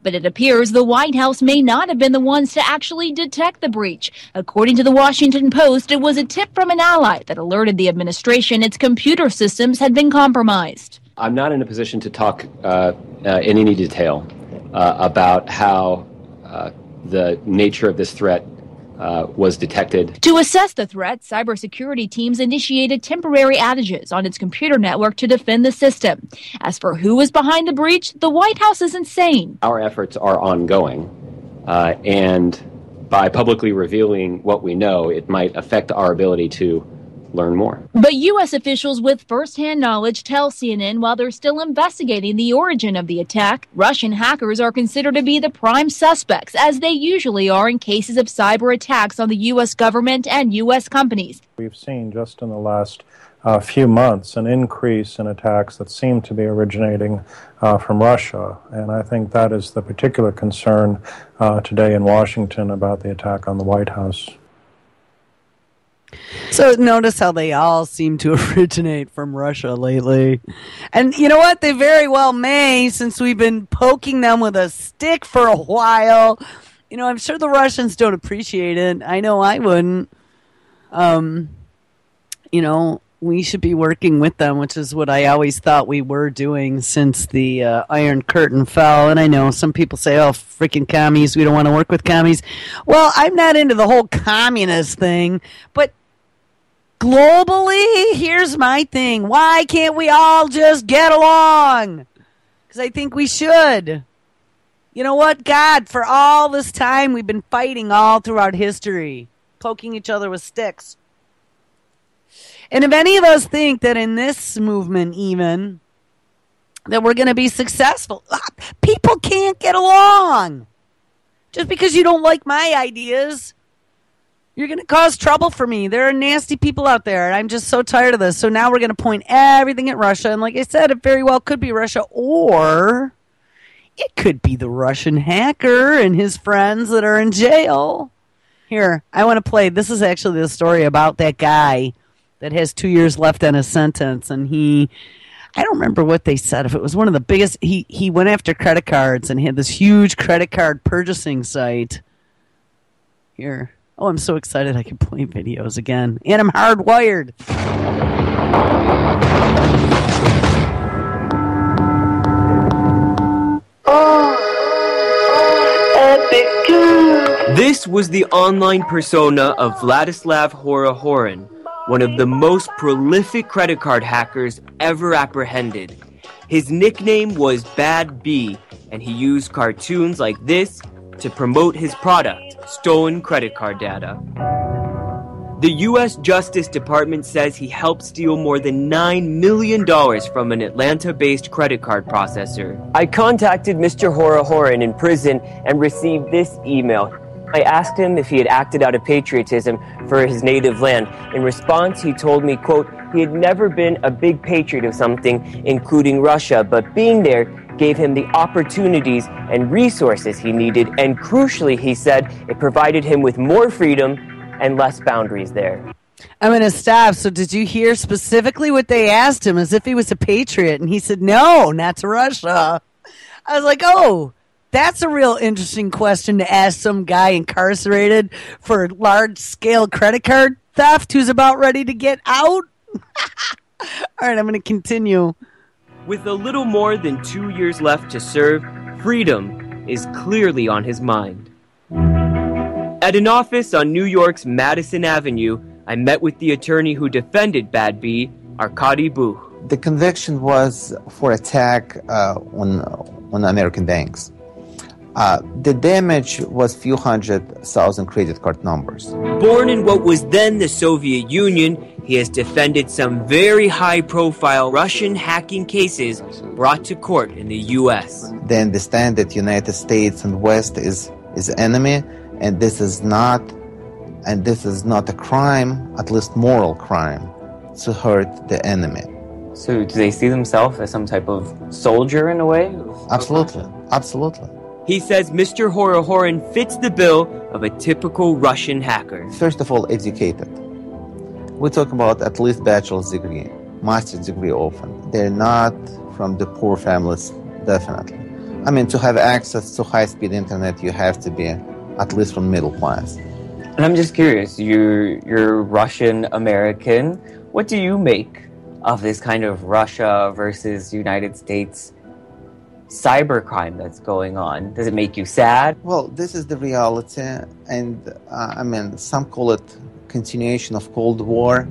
But it appears the White House may not have been the ones to actually detect the breach. According to the Washington Post, it was a tip from an ally that alerted the administration its computer systems had been compromised. I'm not in a position to talk in any detail about how the nature of this threat was detected. To assess the threat, cybersecurity teams initiated temporary outages on its computer network to defend the system. As for who was behind the breach, the White House isn't saying. Our efforts are ongoing, and by publicly revealing what we know, it might affect our ability to learn more. But U.S. officials with first-hand knowledge tell CNN while they're still investigating the origin of the attack, Russian hackers are considered to be the prime suspects, as they usually are in cases of cyber attacks on the U.S. government and U.S. companies. We've seen just in the last few months an increase in attacks that seem to be originating from Russia, and I think that is the particular concern today in Washington about the attack on the White House. So notice how they all seem to originate from Russia lately. And you know what? They very well may, since we've been poking them with a stick for a while. You know, I'm sure the Russians don't appreciate it. I know I wouldn't. You know, we should be working with them, which is what I always thought we were doing since the Iron Curtain fell. And I know some people say, oh, freaking commies, we don't want to work with commies. Well, I'm not into the whole communist thing, but globally, here's my thing. Why can't we all just get along? Because I think we should. You know what, God, for all this time we've been fighting all throughout history, poking each other with sticks. And if any of us think that in this movement even, that we're going to be successful, people can't get along. Just because you don't like my ideas, you're going to cause trouble for me. There are nasty people out there, and I'm just so tired of this. So now we're going to point everything at Russia. And like I said, it very well could be Russia, or it could be the Russian hacker and his friends that are in jail. Here, I want to play. This is actually the story about that guy that has 2 years left on his sentence. And I don't remember what they said. If it was one of the biggest, he went after credit cards and he had this huge credit card purchasing site. Here. Oh, I'm so excited I can play videos again. And I'm hardwired. This was the online persona of Vladislav Horohorin, one of the most prolific credit card hackers ever apprehended. His nickname was Bad B, and he used cartoons like this to promote his product, stolen credit card data. The U.S. Justice Department says he helped steal more than $9 million from an Atlanta-based credit card processor. I contacted Mr. Horohorin in prison and received this email. I asked him if he had acted out of patriotism for his native land. In response, he told me, quote, he had never been a big patriot of something, including Russia, but being there gave him the opportunities and resources he needed, and crucially, he said, it provided him with more freedom and less boundaries there. I'm going to stop. So did you hear specifically what they asked him, as if he was a patriot? And he said, no, not to Russia. I was like, oh, that's a real interesting question to ask some guy incarcerated for large-scale credit card theft who's about ready to get out. All right, I'm going to continue. With a little more than 2 years left to serve, freedom is clearly on his mind. At an office on New York's Madison Avenue, I met with the attorney who defended Bad B, Arkady Buch. The conviction was for attack on American banks. The damage was few 100,000 credit card numbers. Born in what was then the Soviet Union, he has defended some very high-profile Russian hacking cases brought to court in the U.S. They understand that United States and West is enemy, and this is not a crime, at least moral crime, to hurt the enemy. So do they see themselves as some type of soldier in a way? Absolutely. Absolutely. He says Mr. Horohorin fits the bill of a typical Russian hacker. First of all, educated. We talk about at least bachelor's degree, master's degree often. They're not from the poor families, definitely. I mean, to have access to high-speed internet, you have to be at least from middle class. And I'm just curious, you're Russian-American. What do you make of this kind of Russia versus United States cybercrime that's going on? Does it make you sad? Well, this is the reality, and I mean, some call it continuation of Cold War.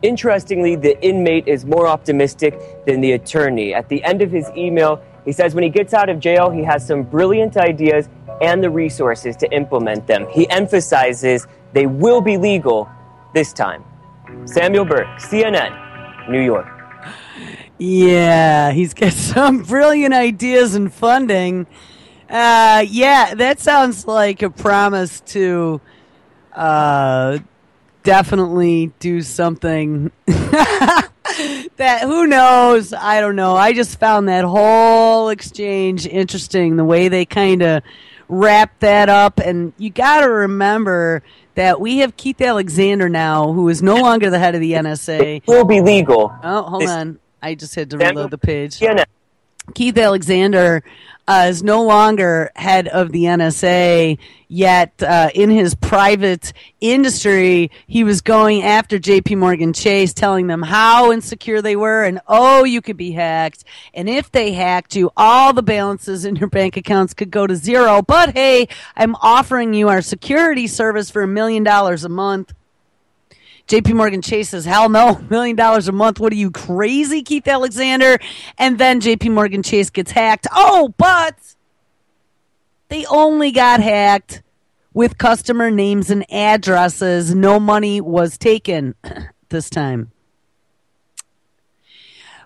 Interestingly, the inmate is more optimistic than the attorney. At the end of his email, he says when he gets out of jail, he has some brilliant ideas and the resources to implement them. He emphasizes they will be legal this time. Samuel Burke, CNN, New York. Yeah, he's got some brilliant ideas and funding. Yeah, that sounds like a promise to definitely do something that, who knows? I don't know. I just found that whole exchange interesting, the way they kind of wrap that up. And you got to remember that we have Keith Alexander now, who is no longer the head of the NSA. Will be legal. Oh, hold on. I just had to reload the page. Keith Alexander is no longer head of the NSA, yet in his private industry, he was going after J.P. Morgan Chase, telling them how insecure they were, and you could be hacked. And if they hacked you, all the balances in your bank accounts could go to zero. But hey, I'm offering you our security service for $1 million a month. J.P. Morgan Chase says, hell no, $1 million a month. What are you, crazy, Keith Alexander? And then J.P. Morgan Chase gets hacked. Oh, but they only got hacked with customer names and addresses. No money was taken this time.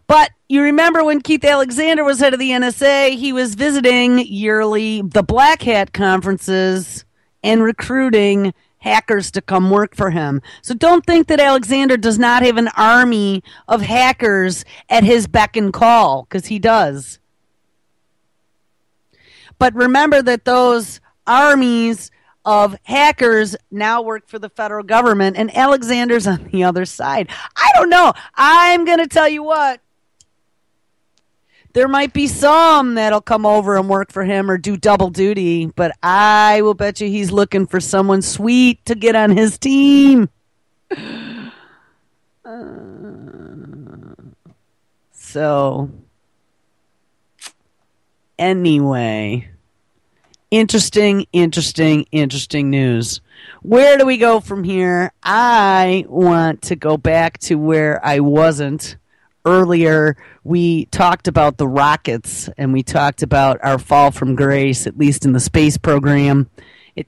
But you remember when Keith Alexander was head of the NSA, he was visiting yearly the Black Hat conferences and recruiting hackers to come work for him. So don't think that Alexander does not have an army of hackers at his beck and call, because he does. But remember that those armies of hackers now work for the federal government, and Alexander's on the other side. I don't know. I'm going to tell you what. There might be some that'll come over and work for him or do double duty, but I will bet you he's looking for someone sweet to get on his team. So, anyway, interesting news. Where do we go from here? I want to go back to where I wasn't. Earlier, we talked about the rockets, and we talked about our fall from grace, at least in the space program.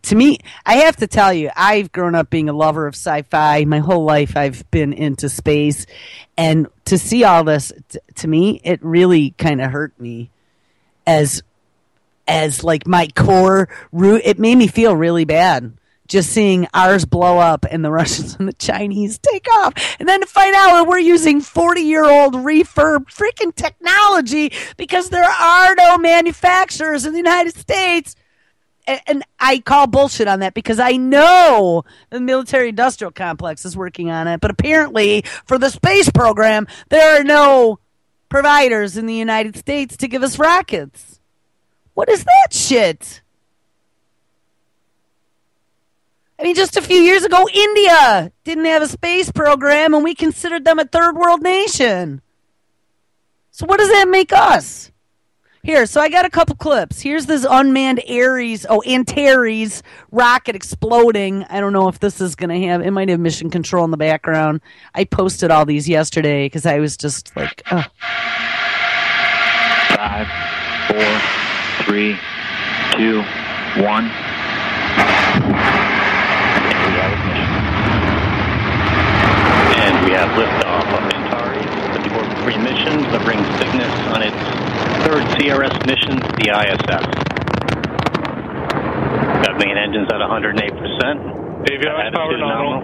To me, I have to tell you, I've grown up being a lover of sci-fi. My whole life, I've been into space. And to see all this, to me, it really kind of hurt me as like my core root. It made me feel really bad. Just seeing ours blow up and the Russians and the Chinese take off. And then to find out that we're using 40-year-old refurb freaking technology because there are no manufacturers in the United States. And I call bullshit on that because I know the military-industrial complex is working on it. But apparently, for the space program, there are no providers in the United States to give us rockets. What is that shit? I mean, just a few years ago, India didn't have a space program, and we considered them a third world nation. So what does that make us? Here, so I got a couple clips. Here's this unmanned Antares rocket exploding. I don't know if this is going to have, it might have mission control in the background. I posted all these yesterday because I was just like, 5, 4, 3, 2, 1. And we have liftoff of Antares, the tour-free mission that brings Cygnus on its third CRS mission to the ISS. Got main engines at 108%. Avionics power nominal.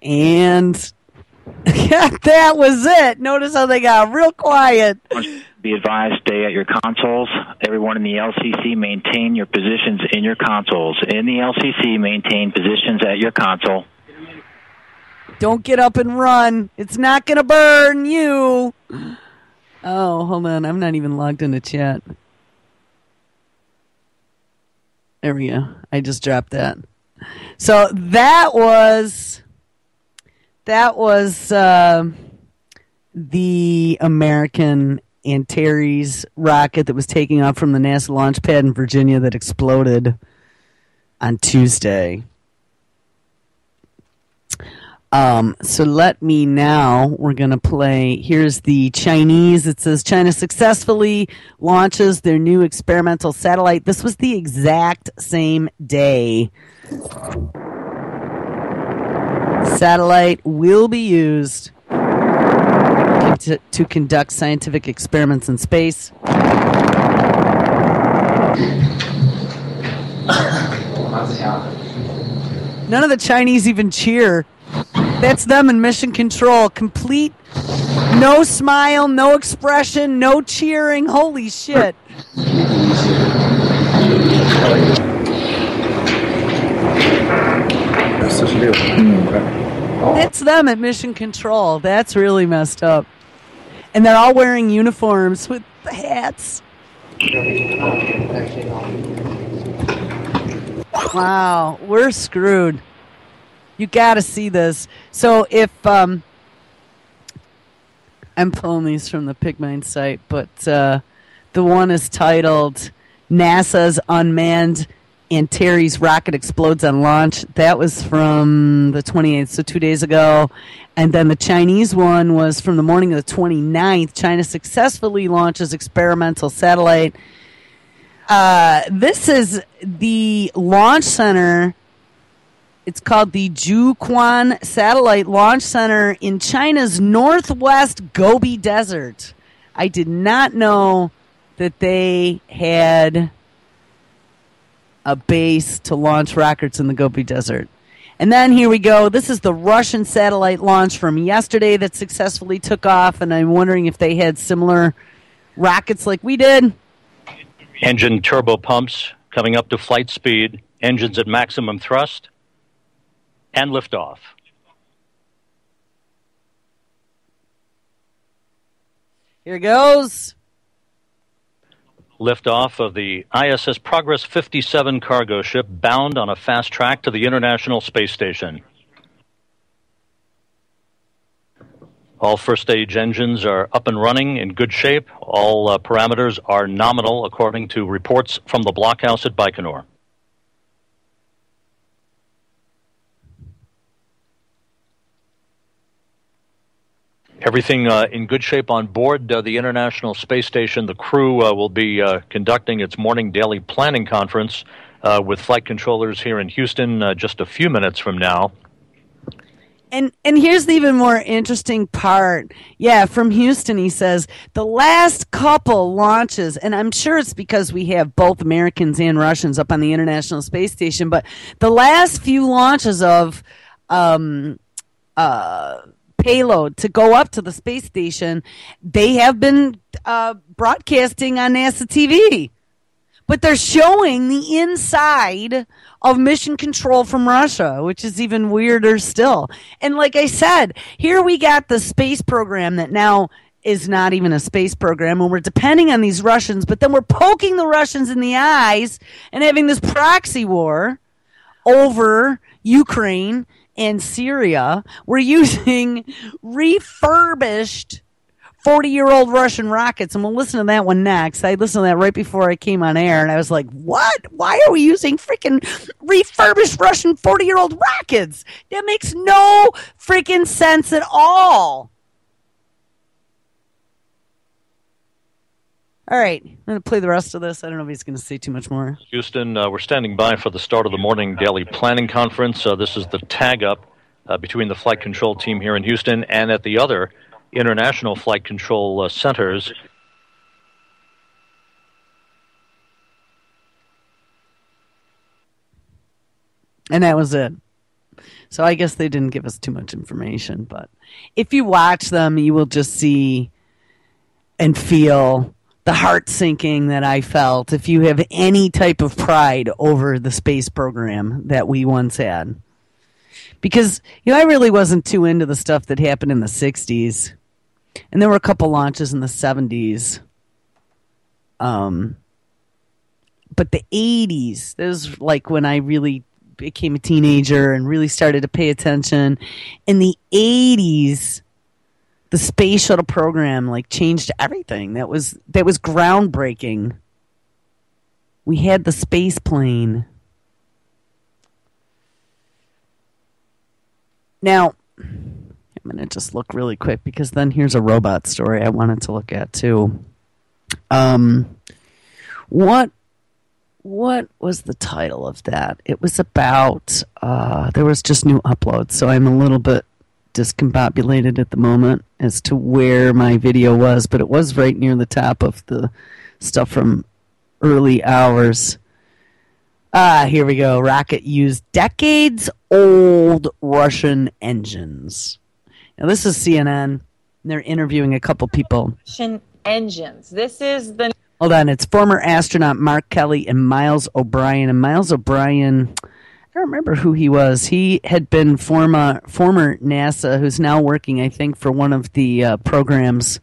And that was it. Notice how they got real quiet. Be advised, stay at your consoles. Everyone in the LCC, maintain your positions in your consoles. In the LCC, maintain positions at your console. Don't get up and run. It's not going to burn you. Oh, hold on. I'm not even logged into chat. There we go. I just dropped that. So that was the American Antares rocket that was taking off from the NASA launch pad in Virginia that exploded on Tuesday. So we're going to play, here's the Chinese. It says China successfully launches their new experimental satellite. This was the exact same day. Satellite will be used to conduct scientific experiments in space. None of the Chinese even cheer. That's them in mission control. Complete, no smile, no expression, no cheering. Holy shit. It's them at mission control. That's really messed up. And they're all wearing uniforms with the hats. Wow, we're screwed. You got to see this. So if I'm pulling these from the Pigmine site, but the one is titled NASA's Unmanned Antares Rocket Explodes on Launch. That was from the 28th, so 2 days ago. And then the Chinese one was from the morning of the 29th. China successfully launches experimental satellite. This is the launch center. It's called the Jiuquan Satellite Launch Center in China's northwest Gobi Desert. I did not know that they had a base to launch rockets in the Gobi Desert. And then here we go. This is the Russian satellite launch from yesterday that successfully took off, and I'm wondering if they had similar rockets like we did. Engine turbo pumps coming up to flight speed, engines at maximum thrust, and liftoff. Here goes. Liftoff of the ISS Progress 57 cargo ship bound on a fast track to the International Space Station. All first stage engines are up and running in good shape. All parameters are nominal according to reports from the blockhouse at Baikonur. Everything in good shape on board the International Space Station. The crew will be conducting its morning daily planning conference with flight controllers here in Houston just a few minutes from now. And here's the even more interesting part. Yeah, from Houston, he says, the last couple launches, and I'm sure it's because we have both Americans and Russians up on the International Space Station, but the last few launches of payload to go up to the space station, they have been broadcasting on NASA TV. But they're showing the inside of mission control from Russia, which is even weirder still. And like I said, here we got the space program that now is not even a space program, and we're depending on these Russians, but then we're poking the Russians in the eyes and having this proxy war over Ukraine and Syria. We're using refurbished 40-year-old Russian rockets, and we'll listen to that one next. I listened to that right before I came on air, and I was like, what? Why are we using freaking refurbished Russian 40-year-old rockets? That makes no freaking sense at all. All right, I'm going to play the rest of this. I don't know if he's going to say too much more. Houston, we're standing by for the start of the morning daily planning conference. This is the tag-up between the flight control team here in Houston and at the other international flight control centers. And that was it. So I guess they didn't give us too much information. But if you watch them, you will just see and feel the heart sinking that I felt if you have any type of pride over the space program that we once had. Because, I really wasn't too into the stuff that happened in the 60s. And there were a couple launches in the 70s. But the 80s, this was like when I really became a teenager and really started to pay attention. In the 80s, the space shuttle program changed everything. That was groundbreaking. We had the space plane. Now, I'm going to just look really quick because then here's a robot story I wanted to look at too. What was the title of that? It was about, there was just new uploads, so I'm a little bit discombobulated at the moment as to where my video was, but it was right near the top of the stuff from early hours. Here we go. Rocket used decades-old Russian engines. Now, this is CNN, and they're interviewing a couple people. Russian engines. This is the... Hold on. It's former astronaut Mark Kelly and Miles O'Brien. And Miles O'Brien, I don't remember who he was. He had been former NASA, who's now working, I think, for one of the programs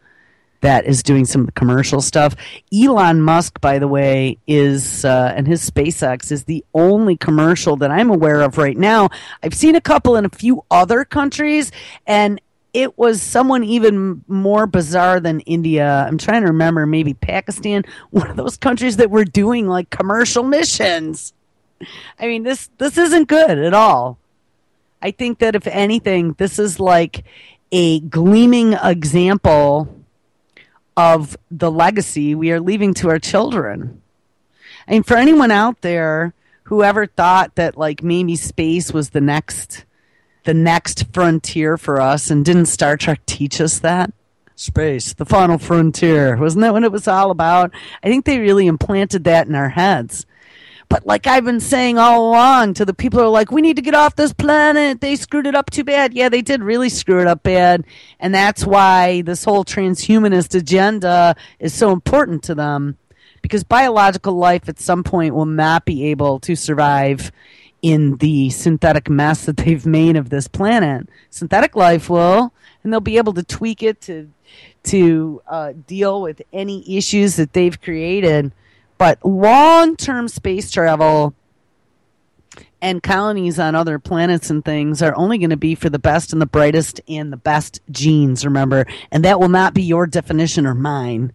that is doing some of the commercial stuff. Elon Musk, by the way, is and his SpaceX is the only commercial that I'm aware of right now. I've seen a couple in a few other countries, and it was someone even more bizarre than India. I'm trying to remember, maybe Pakistan, one of those countries that were doing commercial missions. I mean, this isn't good at all. I think that if anything, this is like a gleaming example of the legacy we are leaving to our children. I mean, for anyone out there who ever thought that maybe space was the next frontier for us, and didn't Star Trek teach us that? Space, the final frontier. Wasn't that what it was all about? I think they really implanted that in our heads. But like I've been saying all along to the people who are like, we need to get off this planet. They screwed it up too bad. Yeah, they did really screw it up bad. And that's why this whole transhumanist agenda is so important to them. Because biological life at some point will not be able to survive in the synthetic mess that they've made of this planet. Synthetic life will, and they'll be able to tweak it to deal with any issues that they've created. But long-term space travel and colonies on other planets and things are only going to be for the best and the brightest and the best genes, remember. And that will not be your definition or mine.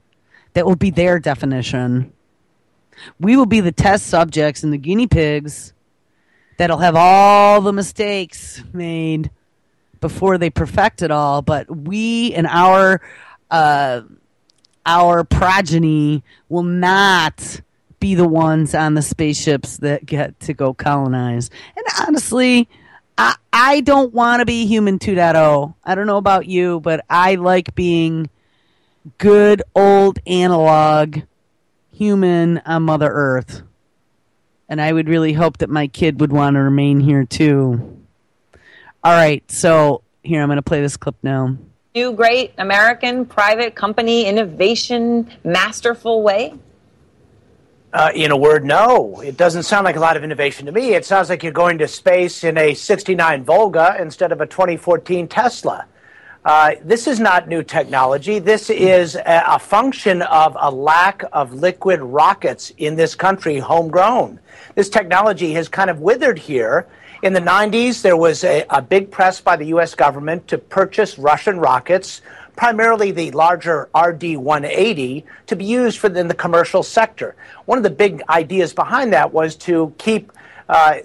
That will be their definition. We will be the test subjects and the guinea pigs that'll have all the mistakes made before they perfect it all. But we and our progeny will not be the ones on the spaceships that get to go colonize. And honestly, I don't want to be human 2.0. I don't know about you, but I like being good old analog human on Mother Earth. And I would really hope that my kid would want to remain here too. All right, so here, I'm going to play this clip now. New great American private company innovation masterful way? In a word, no. It doesn't sound like a lot of innovation to me. It sounds like you're going to space in a '69 Volga instead of a 2014 Tesla. This is not new technology. This is a function of a lack of liquid rockets in this country, homegrown. This technology has kind of withered here. In the 90s, there was a big press by the U.S. government to purchase Russian rockets, primarily the larger RD-180, to be used in the commercial sector. One of the big ideas behind that was to keep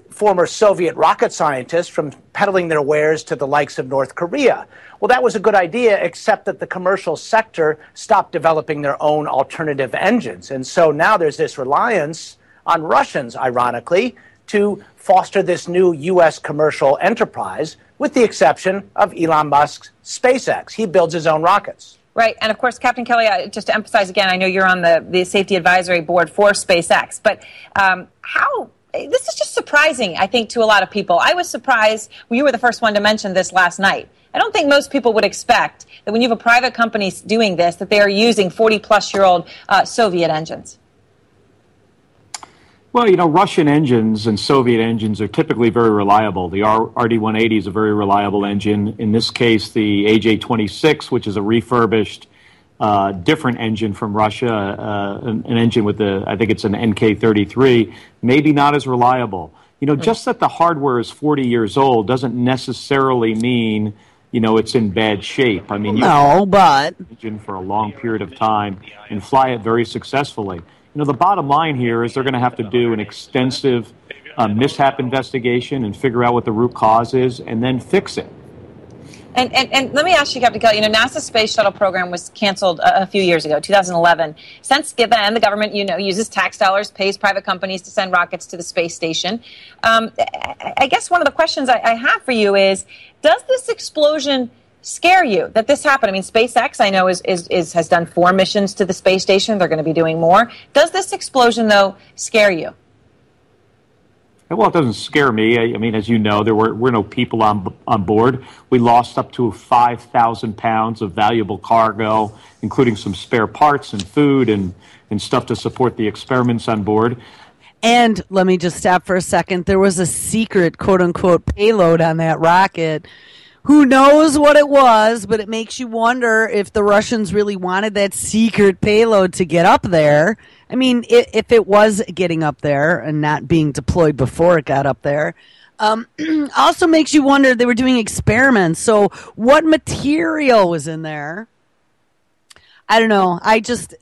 former Soviet rocket scientists from peddling their wares to the likes of North Korea. Well, that was a good idea, except that the commercial sector stopped developing their own alternative engines. And so now there's this reliance on Russians, ironically, to foster this new U.S. commercial enterprise, with the exception of Elon Musk's SpaceX. He builds his own rockets. Right. And, of course, Captain Kelly, just to emphasize again, I know you're on the Safety Advisory Board for SpaceX, but how this is just surprising, I think, to a lot of people. I was surprised. You were the first one to mention this last night. I don't think most people would expect that when you have a private company doing this, that they are using 40-plus-year-old Soviet engines. Well, Russian engines and Soviet engines are typically very reliable. The RD-180 is a very reliable engine. In this case, the AJ-26, which is a refurbished different engine from Russia, an engine with I think it's an NK-33, maybe not as reliable. Just that the hardware is 40 years old doesn't necessarily mean, it's in bad shape. I mean, you can but engine for a long period of time and fly it very successfully. The bottom line here is they're going to have to do an extensive mishap investigation and figure out what the root cause is and then fix it. And let me ask you, Captain Kelly, NASA's space shuttle program was canceled a few years ago, 2011. Since then, the government, uses tax dollars, pays private companies to send rockets to the space station. I guess one of the questions I have for you is, does this explosion scare you that this happened? I mean, SpaceX, I know, has done 4 missions to the space station. They're going to be doing more. Does this explosion, though, scare you? Well, it doesn't scare me. I mean, as you know, there were no people on board. We lost up to 5,000 pounds of valuable cargo, including some spare parts and food and stuff to support the experiments on board. And let me just stop for a second. There was a secret, quote-unquote, payload on that rocket. Who knows what it was, but it makes you wonder if the Russians really wanted that secret payload to get up there. I mean, if it was getting up there and not being deployed before it got up there. Also makes you wonder, they were doing experiments. So what material was in there? I don't know.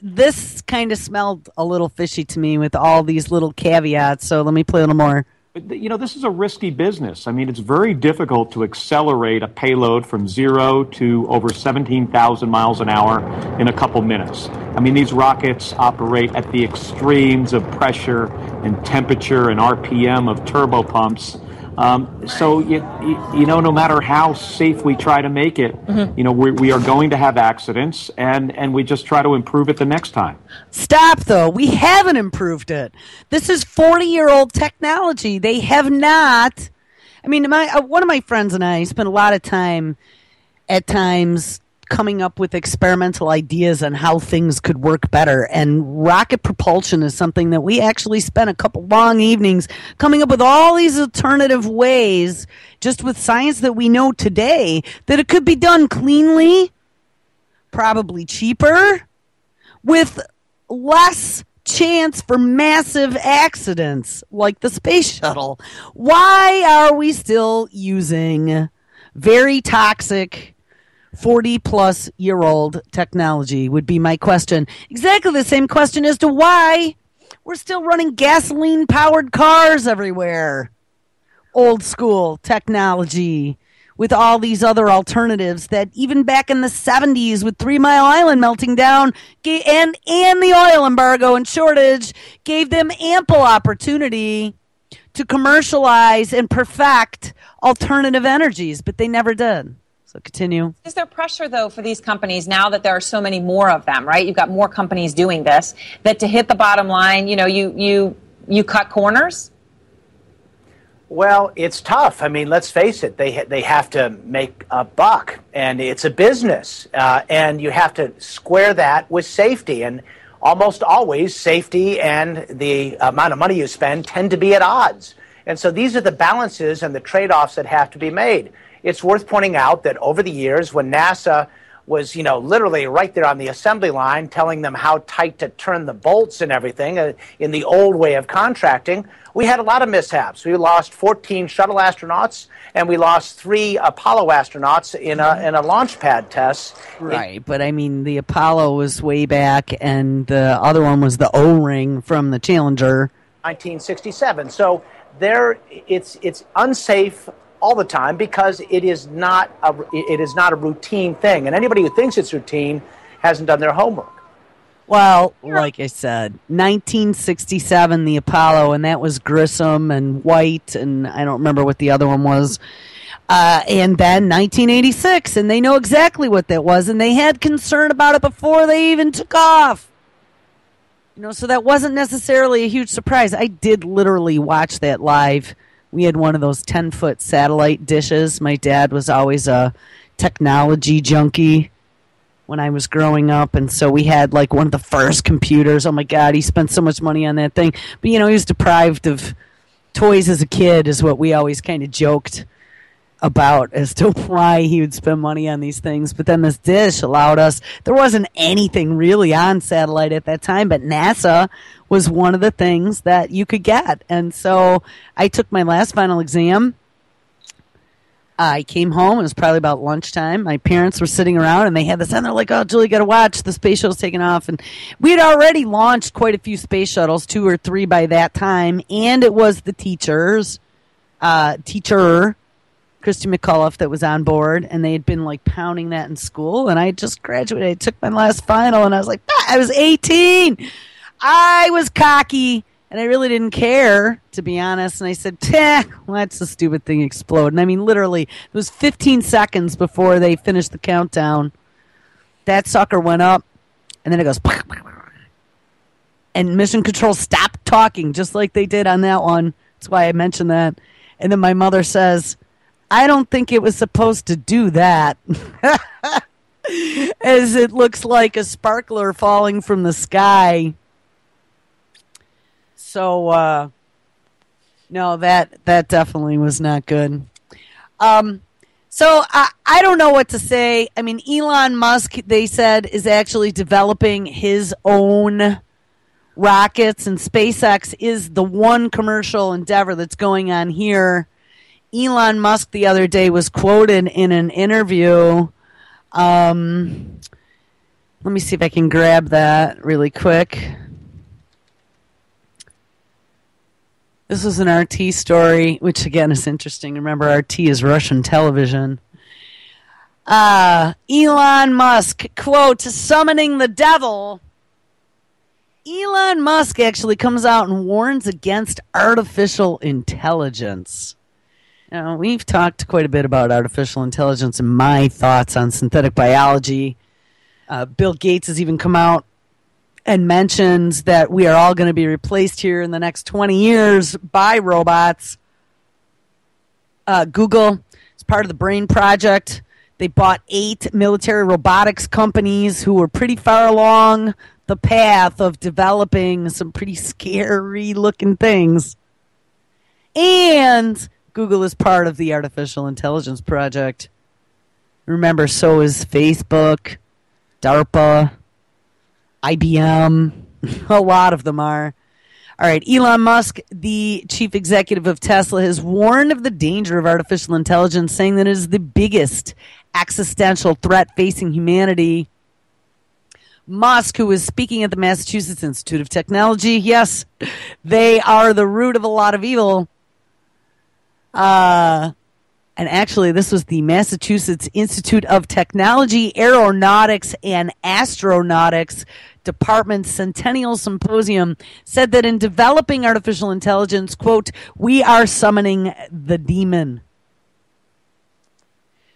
This kind of smelled a little fishy to me with all these little caveats. So let me play a little more. This is a risky business. I mean, it's very difficult to accelerate a payload from 0 to over 17,000 miles an hour in a couple minutes. I mean, these rockets operate at the extremes of pressure and temperature and RPM of turbopumps. So, no matter how safe we try to make it, we are going to have accidents, and we just try to improve it the next time. Stop, though. We haven't improved it. This is 40-year-old technology. They have not. I mean, one of my friends and I spent a lot of time at times coming up with experimental ideas on how things could work better. And rocket propulsion is something that we actually spent a couple long evenings coming up with all these alternative ways, just with science that we know today, that it could be done cleanly, probably cheaper, with less chance for massive accidents like the space shuttle. Why are we still using very toxic 40-plus-year-old technology would be my question. Exactly the same question as to why we're still running gasoline-powered cars everywhere. Old school technology with all these other alternatives that even back in the 70s with 3 Mile Island melting down and the oil embargo and shortage gave them ample opportunity to commercialize and perfect alternative energies, but they never did. So continue. Is there pressure, though, for these companies now that there are so many more of them, right? You've got more companies doing this, that to hit the bottom line, you cut corners? Well, it's tough. I mean, let's face it. They have to make a buck, and it's a business, and you have to square that with safety. And almost always, safety and the amount of money you spend tend to be at odds. And so these are the balances and the trade-offs that have to be made. It's worth pointing out that over the years, when NASA was, literally right there on the assembly line telling them how tight to turn the bolts and everything in the old way of contracting, we had a lot of mishaps. We lost 14 shuttle astronauts, and we lost 3 Apollo astronauts in a launch pad test. Right, but I mean, the Apollo was way back, and the other one was the O-ring from the Challenger. 1967. So it's unsafe all the time because it is not a routine thing, and anybody who thinks it's routine hasn't done their homework. Well, like I said, 1967, the Apollo, and that was Grissom and White, and I don't remember what the other one was. And then 1986, and they know exactly what that was, and they had concern about it before they even took off. So that wasn't necessarily a huge surprise. I did literally watch that live. We had one of those 10-foot satellite dishes. My dad was always a technology junkie when I was growing up, and so we had like one of the first computers. Oh my God, he spent so much money on that thing. But he was deprived of toys as a kid, is what we always kind of joked about as to why he would spend money on these things. But then this dish allowed us, there wasn't anything really on satellite at that time, but NASA was one of the things that you could get. And so I took my last final exam. I came home. It was probably about lunchtime. My parents were sitting around, and they had this on. They're like, "Oh, Julie, you got to watch. The space shuttle's taking off." And we had already launched quite a few space shuttles, 2 or 3 by that time. And it was the teacher, Christy McCullough, that was on board. And they had been, like, pounding that in school. And I just graduated. I took my last final, and I was like, I was 18. I was cocky. And I really didn't care, to be honest. And I said, let's the stupid thing explode. And I mean, literally, it was 15 seconds before they finished the countdown. That sucker went up, and then it goes, and Mission Control stopped talking, just like they did on that one. That's why I mentioned that. And then my mother says, I don't think it was supposed to do that. As it looks like a sparkler falling from the sky. So, no, that definitely was not good. So I don't know what to say. I mean, Elon Musk, they said, is actually developing his own rockets, and SpaceX is the one commercial endeavor that's going on here. Elon Musk the other day was quoted in an interview. Let me see if I can grab that really quick. This was an RT story, which again is interesting. Remember, RT is Russian television. Elon Musk, quote, summoning the devil. Elon Musk actually comes out and warns against artificial intelligence. Now, we've talked quite a bit about artificial intelligence and my thoughts on synthetic biology. Bill Gates has even come out and mentions that we are all going to be replaced here in the next 20 years by robots. Google is part of the Brain Project. They bought 8 military robotics companies who were pretty far along the path of developing some pretty scary-looking things. And Google is part of the Artificial Intelligence Project. Remember, so is Facebook, DARPA, IBM, a lot of them are. All right, Elon Musk, the chief executive of Tesla, has warned of the danger of artificial intelligence, saying that it is the biggest existential threat facing humanity. Musk, who was speaking at the Massachusetts Institute of Technology, yes, they are the root of a lot of evil. And actually, this was the Massachusetts Institute of Technology, Aeronautics, and Astronautics Department's Centennial Symposium, said that in developing artificial intelligence, quote, we are summoning the demon.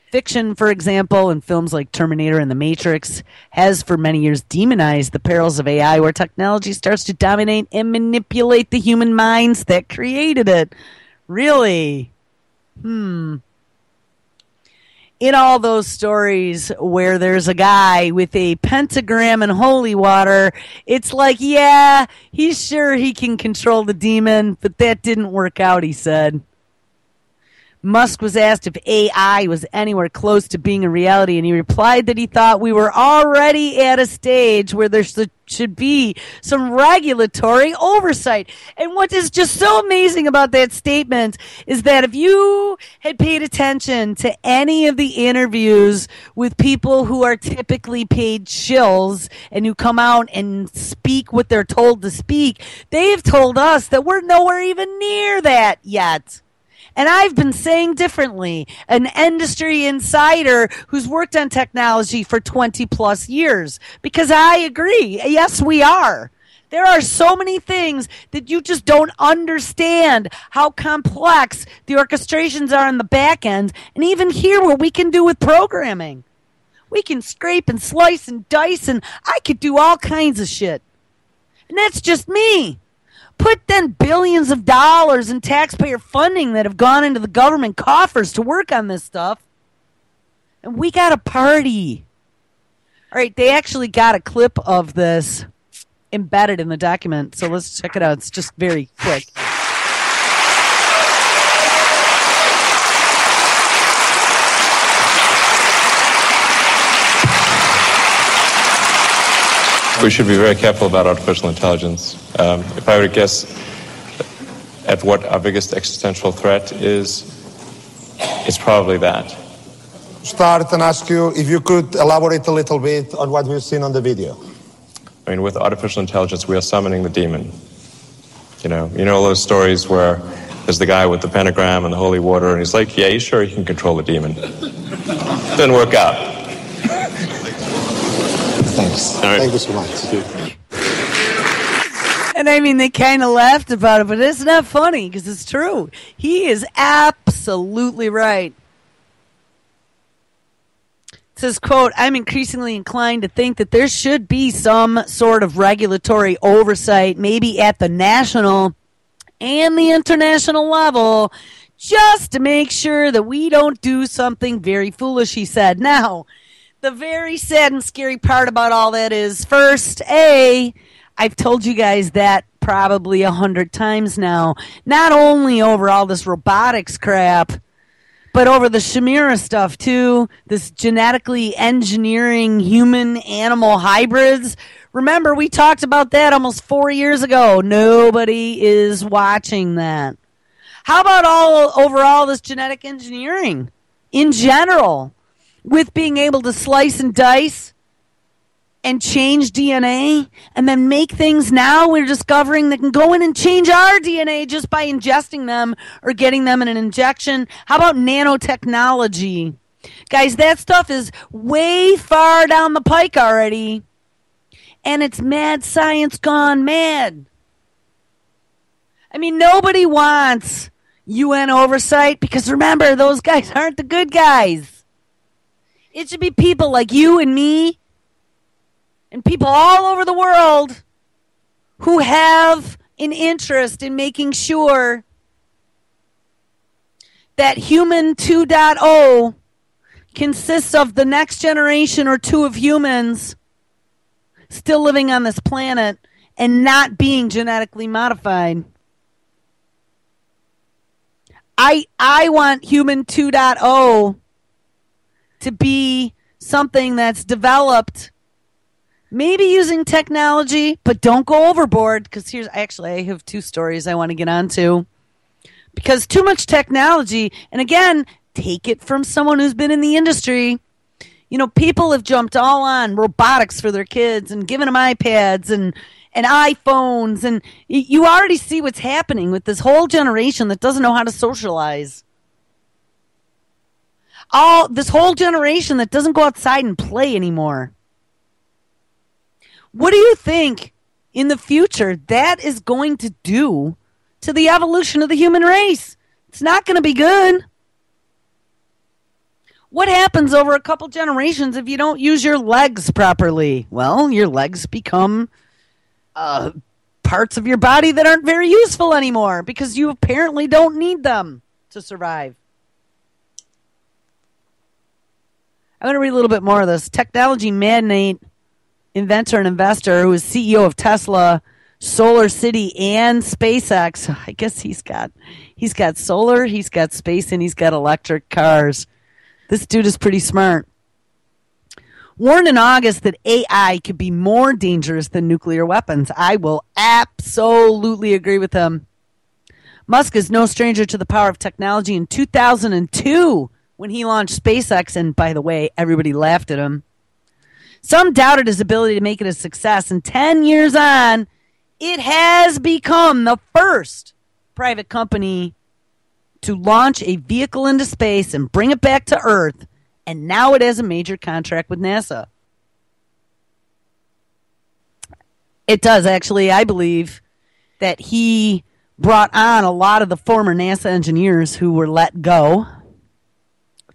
Fiction, for example, in films like Terminator and The Matrix, has for many years demonized the perils of AI, where technology starts to dominate and manipulate the human minds that created it. Really? In all those stories where there's a guy with a pentagram and holy water, it's like, yeah, he's sure he can control the demon, but that didn't work out, he said. Musk was asked if AI was anywhere close to being a reality, and he replied that he thought we were already at a stage where there should be some regulatory oversight. And what is just so amazing about that statement is that if you had paid attention to any of the interviews with people who are typically paid shills and who come out and speak what they're told to speak, they have told us that we're nowhere even near that yet. And I've been saying differently, an industry insider who's worked on technology for 20 plus years, because I agree. Yes, we are. There are so many things that you just don't understand how complex the orchestrations are in the back end, and even here what we can do with programming. We can scrape and slice and dice, and I could do all kinds of shit. And that's just me. Put then billions of dollars in taxpayer funding that have gone into the government coffers to work on this stuff. And we got a party. All right, they actually got a clip of this embedded in the document, so let's check it out. It's just very quick. We should be very careful about artificial intelligence. If I were to guess at what our biggest existential threat is, it's probably that. Start and ask you if you could elaborate a little bit on what we've seen on the video. I mean, with artificial intelligence, we are summoning the demon. You know all those stories where there's the guy with the pentagram and the holy water, and he's like, yeah, he's sure he can control the demon. Doesn't work out. Thanks. All right. Thank you so much. And I mean, they kind of laughed about it, but it's not funny because it's true. He is absolutely right. It says, quote, I'm increasingly inclined to think that there should be some sort of regulatory oversight, maybe at the national and the international level, just to make sure that we don't do something very foolish, he said. Now, the very sad and scary part about all that is, first, I've told you guys that probably 100 times now, not only over all this robotics crap, but over the Chimera stuff too, this genetically engineering human-animal hybrids. Remember, we talked about that almost 4 years ago. Nobody is watching that. How about overall this genetic engineering in general? With being able to slice and dice and change DNA and then make things now we're discovering that can go in and change our DNA just by ingesting them or getting them in an injection. How about nanotechnology? Guys, that stuff is way far down the pike already. And it's mad science gone mad. I mean, nobody wants UN oversight because remember, those guys aren't the good guys. It should be people like you and me and people all over the world who have an interest in making sure that human 2.0 consists of the next generation or two of humans still living on this planet and not being genetically modified. I want human 2.0 to be something that's developed, maybe using technology, but don't go overboard, because I have two stories I want to get onto. Because too much technology, and again, take it from someone who's been in the industry. You know, people have jumped all on robotics for their kids and given them iPads and iPhones, and you already see what's happening with this whole generation that doesn't know how to socialize. This whole generation that doesn't go outside and play anymore. What do you think in the future that is going to do to the evolution of the human race? It's not going to be good. What happens over a couple generations if you don't use your legs properly? Well, your legs become parts of your body that aren't very useful anymore because you apparently don't need them to survive. I'm going to read a little bit more of this. Technology magnate, inventor, and investor who is CEO of Tesla, Solar City, and SpaceX. I guess he's got solar, he's got space, and he's got electric cars. This dude is pretty smart. Warned in August that AI could be more dangerous than nuclear weapons. I will absolutely agree with him. Musk is no stranger to the power of technology. In 2002, when he launched SpaceX, and by the way, everybody laughed at him, some doubted his ability to make it a success. And 10 years on, it has become the first private company to launch a vehicle into space and bring it back to Earth. And now it has a major contract with NASA. It does, actually. I believe that he brought on a lot of the former NASA engineers who were let go.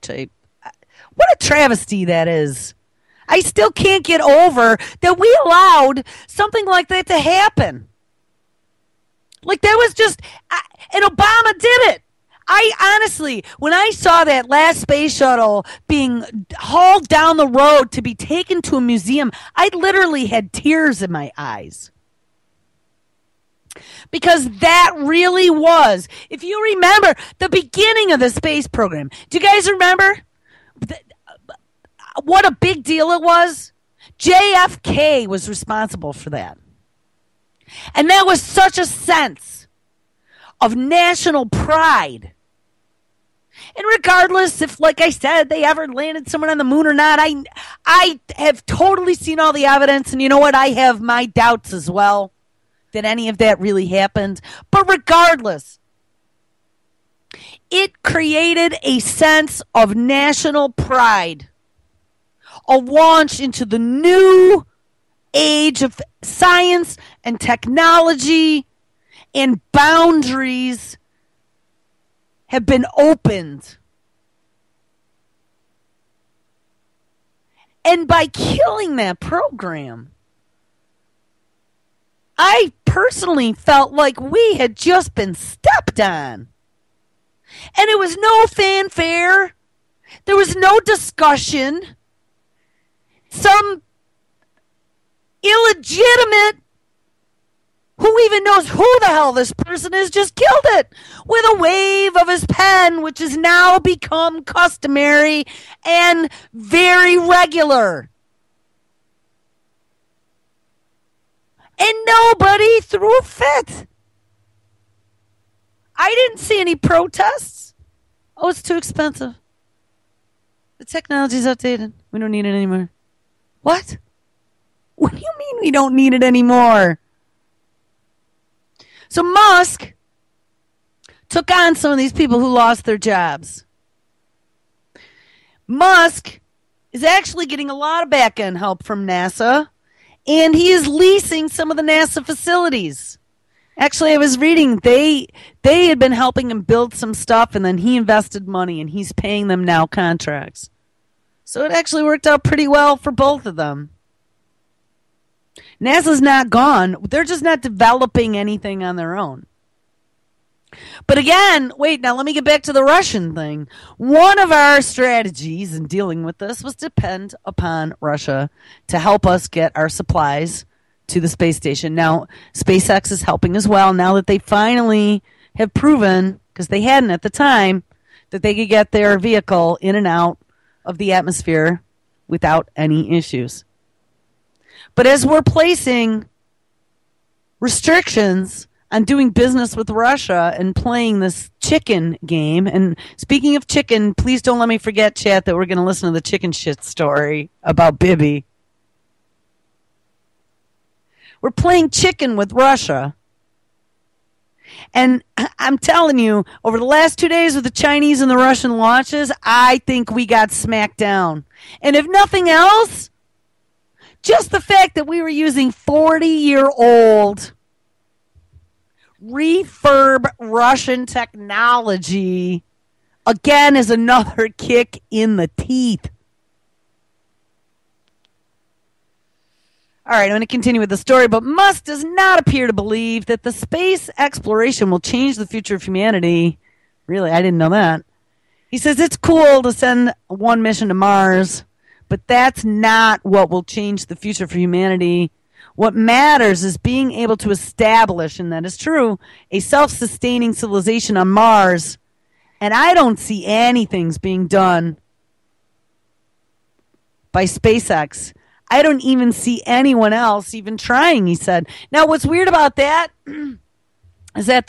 What a travesty that is. I still can't get over that we allowed something like that to happen. Like, that was just, and Obama did it. I honestly, when I saw that last space shuttle being hauled down the road to be taken to a museum, I literally had tears in my eyes. Because that really was, if you remember, the beginning of the space program. Do you guys remember what a big deal it was? JFK was responsible for that. And that was such a sense of national pride. And regardless if, like I said, they ever landed someone on the moon or not, I have totally seen all the evidence. And you know what? I have my doubts as well that any of that really happened. But regardless, it created a sense of national pride, a launch into the new age of science and technology, and boundaries have been opened. And by killing that program, I personally felt like we had just been stepped on. And it was no fanfare. There was no discussion. Some illegitimate, who even knows who the hell this person is, just killed it with a wave of his pen, which has now become customary and very regular. And nobody threw a fit. I didn't see any protests. Oh, it's too expensive. The technology's outdated. We don't need it anymore. What? What do you mean we don't need it anymore? So Musk took on some of these people who lost their jobs. Musk is actually getting a lot of back-end help from NASA, and he is leasing some of the NASA facilities. Actually, I was reading they had been helping him build some stuff, and then he invested money, and he's paying them now contracts. So it actually worked out pretty well for both of them. NASA's not gone. They're just not developing anything on their own. But again, wait, now let me get back to the Russian thing. One of our strategies in dealing with this was to depend upon Russia to help us get our supplies to the space station. Now, SpaceX is helping as well, now that they finally have proven, because they hadn't at the time, that they could get their vehicle in and out of the atmosphere without any issues. But as we're placing restrictions on doing business with Russia and playing this chicken game, and speaking of chicken, please don't let me forget, chat, that we're going to listen to the chicken shit story about Bibi. We're playing chicken with Russia. And I'm telling you, over the last 2 days with the Chinese and the Russian launches, I think we got smacked down. And if nothing else, just the fact that we were using 40-year-old refurb Russian technology, again, is another kick in the teeth. All right, I'm going to continue with the story, but Musk does not appear to believe that the space exploration will change the future of humanity. Really, I didn't know that. He says it's cool to send one mission to Mars, but that's not what will change the future for humanity. What matters is being able to establish, and that is true, a self-sustaining civilization on Mars. And I don't see anything's being done by SpaceX. I don't even see anyone else even trying, he said. Now, what's weird about that is that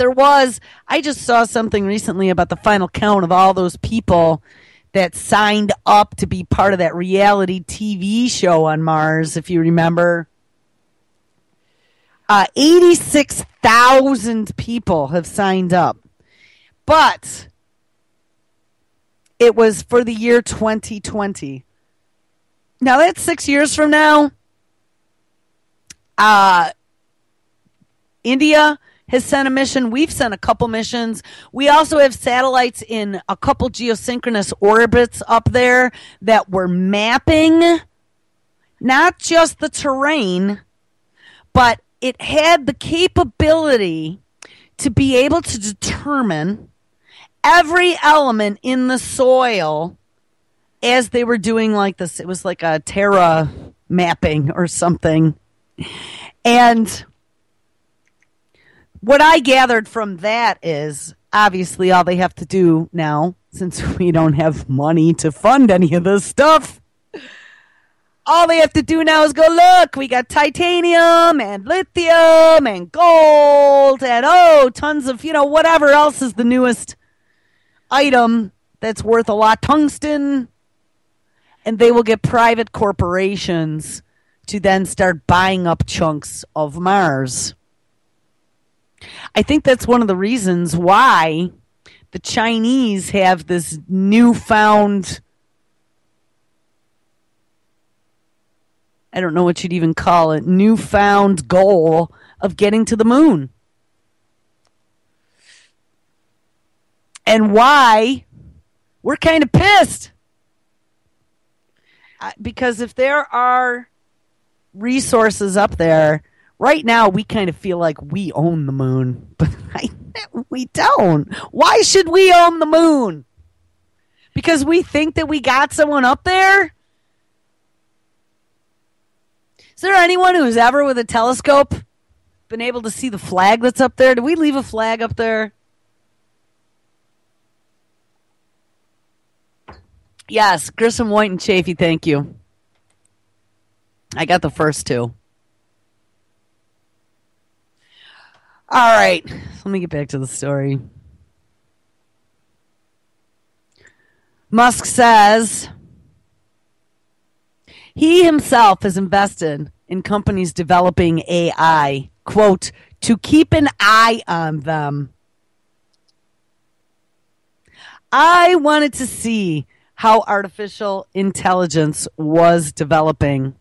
I just saw something recently about the final count of all those people that signed up to be part of that reality TV show on Mars, if you remember. 86,000 people have signed up. But it was for the year 2020. Now, that's 6 years from now. India has sent a mission. We've sent a couple missions. We also have satellites in a couple geosynchronous orbits up there that we're mapping not just the terrain, but it had the capability to be able to determine every element in the soil as they were doing like this. It was like a terra mapping or something. And what I gathered from that is obviously all they have to do now, since we don't have money to fund any of this stuff, all they have to do now is go, look, we got titanium and lithium and gold and, tons of, whatever else is the newest item that's worth a lot, tungsten. And they will get private corporations to then start buying up chunks of Mars. I think that's one of the reasons why the Chinese have this newfound, I don't know what you'd even call it, newfound goal of getting to the moon. And why we're kind of pissed. Because if there are resources up there, right now we kind of feel like we own the moon. But we don't. Why should we own the moon? Because we think that we got someone up there? Is there anyone who's ever with a telescope been able to see the flag that's up there? Did we leave a flag up there? Yes, Grissom, White, and Chafee, thank you. I got the first two. All right, let me get back to the story. Musk says he himself has invested in companies developing AI, quote, to keep an eye on them. I wanted to see how artificial intelligence was developing.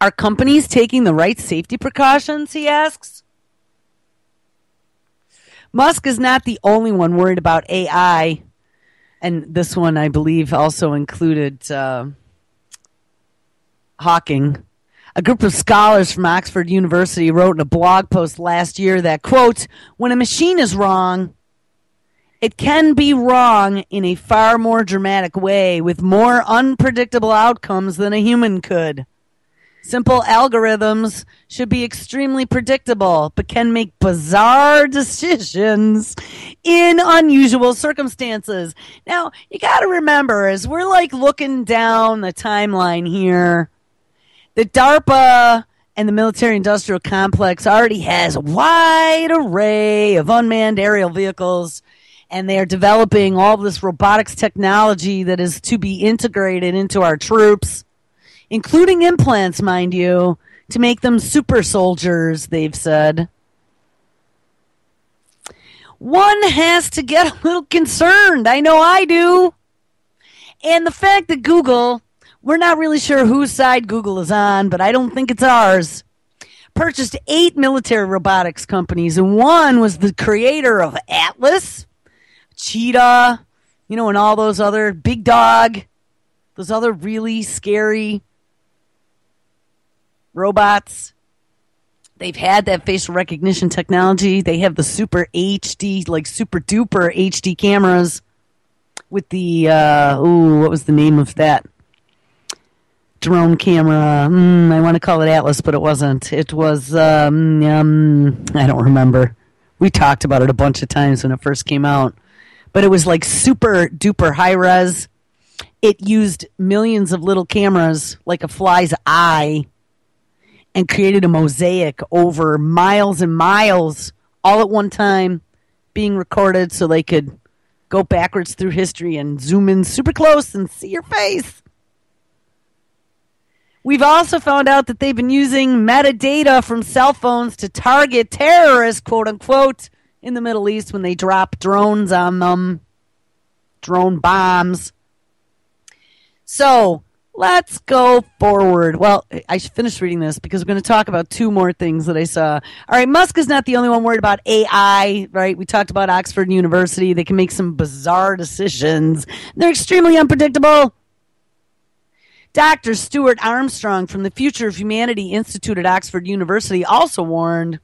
Are companies taking the right safety precautions, he asks? Musk is not the only one worried about AI. And this one, I believe, also included Hawking. A group of scholars from Oxford University wrote in a blog post last year that, quote, when a machine is wrong, it can be wrong in a far more dramatic way with more unpredictable outcomes than a human could. Simple algorithms should be extremely predictable, but can make bizarre decisions in unusual circumstances. Now, you got to remember, as we're like looking down the timeline here, the DARPA and the military-industrial complex already has a wide array of unmanned aerial vehicles, and they are developing all this robotics technology that is to be integrated into our troops, including implants, mind you, to make them super soldiers, they've said. One has to get a little concerned. I know I do. And the fact that Google, we're not really sure whose side Google is on, but I don't think it's ours, purchased 8 military robotics companies, and one was the creator of Atlas, Cheetah, and all those other, Big Dog, those other really scary robots. They've had that facial recognition technology. They have the super HD, like super duper HD cameras with the, what was the name of that drone camera? I want to call it Atlas, but it wasn't. It was, I don't remember. We talked about it a bunch of times when it first came out. But it was like super duper high res. It used millions of little cameras like a fly's eye and created a mosaic over miles and miles all at one time being recorded so they could go backwards through history and zoom in super close and see your face. We've also found out that they've been using metadata from cell phones to target terrorists, quote unquote, in the Middle East when they drop drones on them, drone bombs. So let's go forward. Well, I should finish reading this because we're going to talk about 2 more things that I saw. All right, Musk is not the only one worried about AI, right? We talked about Oxford University. They can make some bizarre decisions. They're extremely unpredictable. Dr. Stuart Armstrong from the Future of Humanity Institute at Oxford University also warned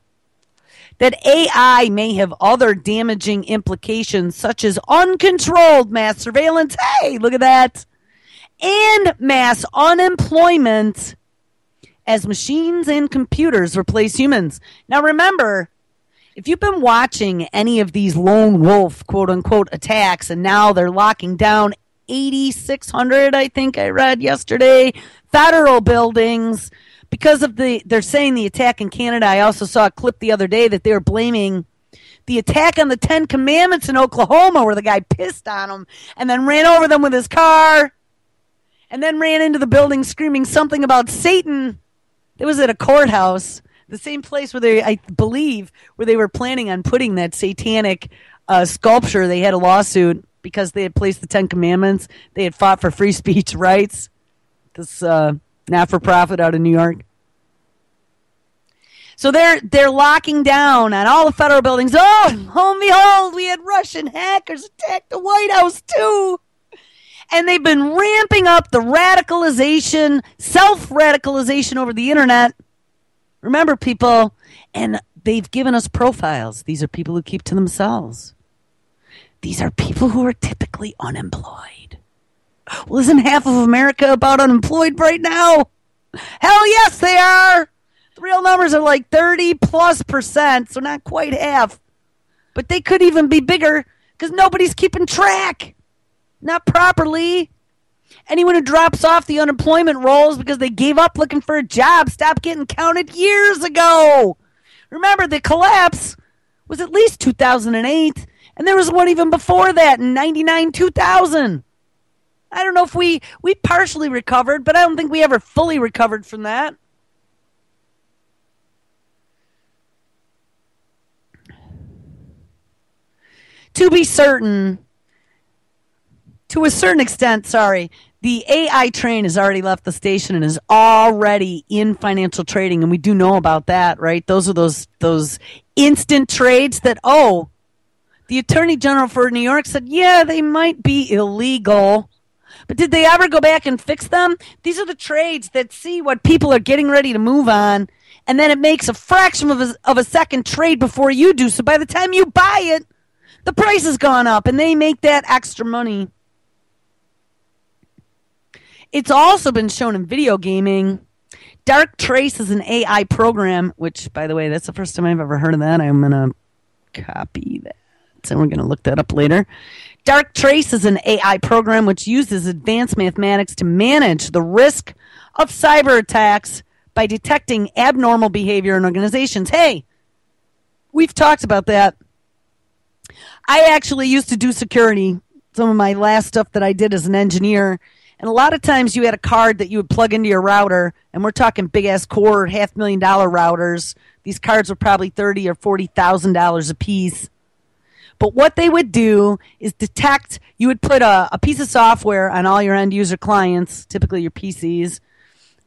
that AI may have other damaging implications, such as uncontrolled mass surveillance. Hey, look at that. And mass unemployment as machines and computers replace humans. Now, remember, if you've been watching any of these lone wolf, quote unquote, attacks, and now they're locking down 8,600, I think I read yesterday, federal buildings because of they're saying the attack in Canada. I also saw a clip the other day that they were blaming the attack on the 10 Commandments in Oklahoma, where the guy pissed on them and then ran over them with his car and then ran into the building screaming something about Satan. It was at a courthouse, the same place where I believe, where they were planning on putting that satanic sculpture. They had a lawsuit because they had placed the 10 Commandments. They had fought for free speech rights. This not-for-profit out of New York. So they're locking down on all the federal buildings. Oh, and behold, we had Russian hackers attack the White House too. And they've been ramping up the radicalization, self-radicalization over the internet. Remember, people, and they've given us profiles. These are people who keep to themselves. These are people who are typically unemployed. Well, isn't half of America about unemployed right now? Hell yes, they are. The real numbers are like 30+%, so not quite half. But they could even be bigger because nobody's keeping track. Not properly. Anyone who drops off the unemployment rolls because they gave up looking for a job stopped getting counted years ago. Remember, the collapse was at least 2008, and there was one even before that in 99, 2000. I don't know if we partially recovered, but I don't think we ever fully recovered from that. To be certain, to a certain extent, the AI train has already left the station and is already in financial trading, and we do know about that, right? Those are those instant trades that, the Attorney General for New York said, yeah, they might be illegal. But did they ever go back and fix them? These are the trades that see what people are getting ready to move on, and then it makes a fraction of a second trade before you do. So by the time you buy it, the price has gone up, and they make that extra money. It's also been shown in video gaming. Dark Trace is an AI program, which, by the way, that's the first time I've ever heard of that. I'm going to copy that, and we're going to look that up later. Dark Trace is an AI program which uses advanced mathematics to manage the risk of cyber attacks by detecting abnormal behavior in organizations. Hey, we've talked about that. I actually used to do security, some of my last stuff that I did as an engineer, and a lot of times you had a card that you would plug into your router, and we're talking big-ass core, $500,000 routers. These cards were probably $30,000 or $40,000 a piece. But what they would do is detect, you would put a piece of software on all your end-user clients, typically your PCs.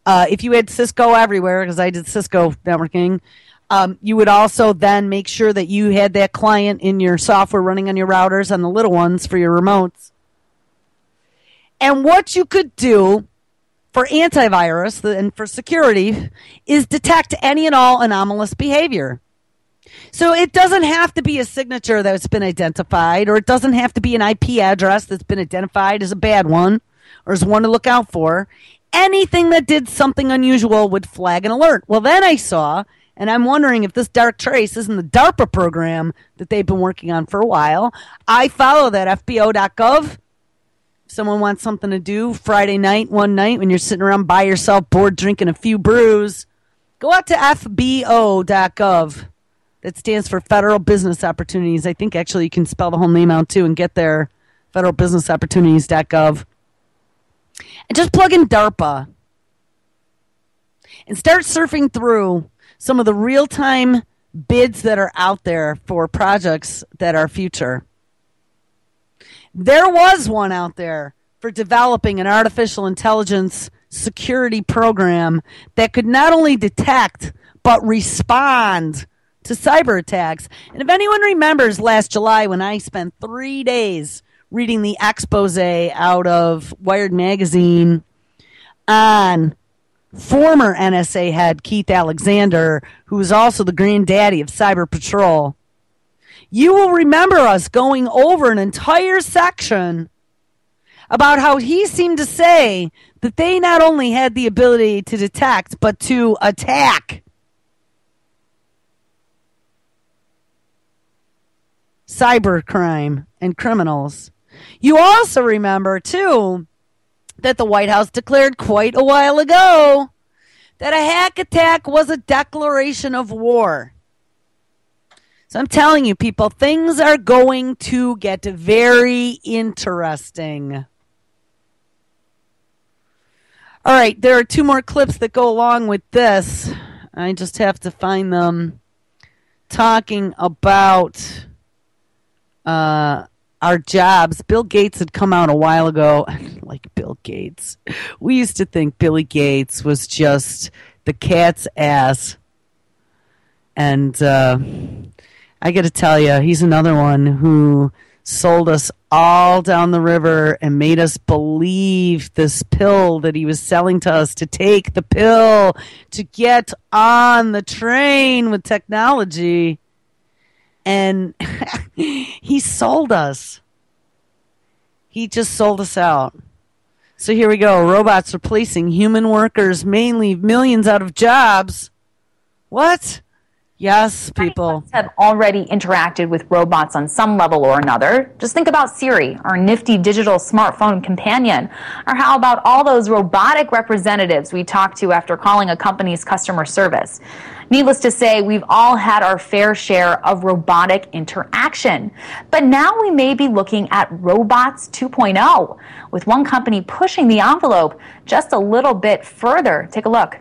If you had Cisco everywhere, because I did Cisco networking, you would also then make sure that you had that client in your software running on your routers, on the little ones for your remotes. And what you could do for antivirus and for security is detect any and all anomalous behavior. So it doesn't have to be a signature that's been identified, or it doesn't have to be an IP address that's been identified as a bad one or as one to look out for. Anything that did something unusual would flag an alert. Well, then I saw, and I'm wondering if this Dark Trace isn't the DARPA program that they've been working on for a while. I follow that, fbo.gov. If someone wants something to do Friday night, one night, when you're sitting around by yourself, bored, drinking a few brews, go out to fbo.gov. That stands for Federal Business Opportunities. I think actually you can spell the whole name out too and get there, federalbusinessopportunities.gov. And just plug in DARPA and start surfing through some of the real-time bids that are out there for projects that are future. There was one out there for developing an artificial intelligence security program that could not only detect but respond to cyber attacks. And if anyone remembers last July when I spent 3 days reading the expose out of Wired Magazine on former NSA head Keith Alexander, who is also the granddaddy of Cyber Patrol. You will remember us going over an entire section about how he seemed to say that they not only had the ability to detect, but to attack cybercrime and criminals. You also remember, too, that the White House declared quite a while ago that a hack attack was a declaration of war. So I'm telling you, people, things are going to get very interesting. All right, there are two more clips that go along with this. I just have to find them. Talking about our jobs. Bill Gates had come out a while ago. Like Bill Gates. We used to think Billy Gates was just the cat's ass. And I got to tell you, he's another one who sold us all down the river and made us believe this pill that he was selling to us, to take the pill to get on the train with technology. And he sold us. He just sold us out. So here we go. Robots replacing human workers, mainly millions out of jobs. What? Yes, people have already interacted with robots on some level or another. Just think about Siri, our nifty digital smartphone companion. Or how about all those robotic representatives we talked to after calling a company's customer service? Needless to say, we've all had our fair share of robotic interaction. But now we may be looking at robots 2.0, with one company pushing the envelope just a little bit further. Take a look.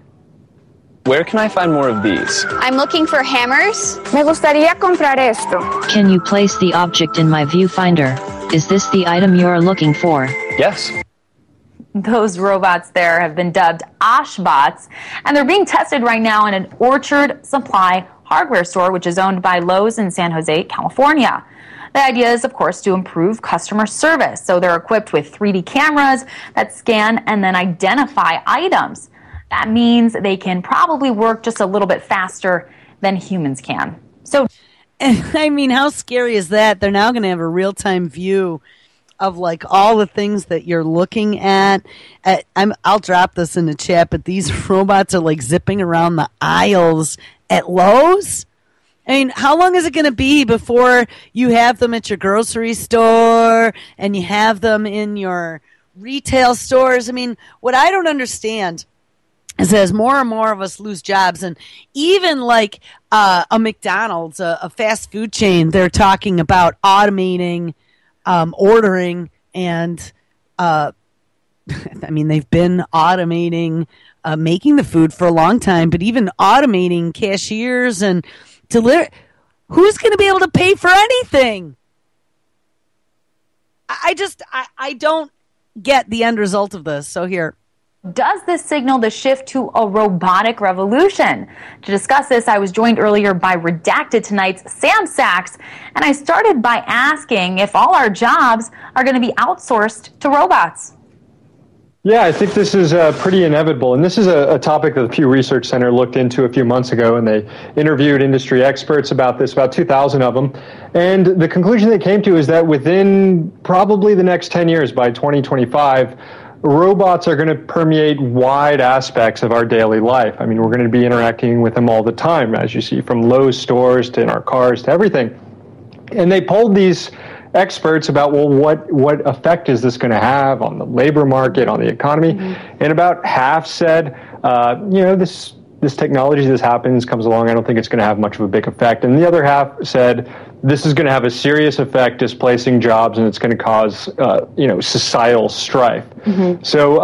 Where can I find more of these? I'm looking for hammers. Me gustaría comprar esto. Can you place the object in my viewfinder? Is this the item you're looking for? Yes. Those robots there have been dubbed Oshbots, and they're being tested right now in an Orchard Supply hardware store, which is owned by Lowe's in San Jose, California. The idea is, of course, to improve customer service. So they're equipped with 3D cameras that scan and then identify items. That means they can probably work just a little bit faster than humans can. So, I mean, how scary is that? They're now going to have a real-time view of like all the things that you're looking at. I'll drop this in the chat, but these robots are like zipping around the aisles at Lowe's. I mean, how long is it going to be before you have them at your grocery store and you have them in your retail stores? I mean, what I don't understand is as more and more of us lose jobs, and even like a McDonald's, a fast food chain, they're talking about automating ordering, and I mean, they've been automating making the food for a long time, but even automating cashiers and who's going to be able to pay for anything? I don't get the end result of this. So here. Does this signal the shift to a robotic revolution? To discuss this, I was joined earlier by Redacted Tonight's Sam Sachs, and I started by asking if all our jobs are going to be outsourced to robots. Yeah, I think this is pretty inevitable. And this is a topic that the Pew Research Center looked into a few months ago, and they interviewed industry experts about this, about 2,000 of them. And the conclusion they came to is that within probably the next 10 years, by 2025, robots are going to permeate wide aspects of our daily life. I mean, we're going to be interacting with them all the time, as you see, from Lowe's stores to in our cars to everything. And they polled these experts about, well, what effect is this going to have on the labor market, on the economy? Mm-hmm. And about half said, this technology, this happens, comes along, I don't think it's going to have much of a big effect. And the other half said, this is going to have a serious effect, displacing jobs, and it's going to cause, societal strife. Mm-hmm. So,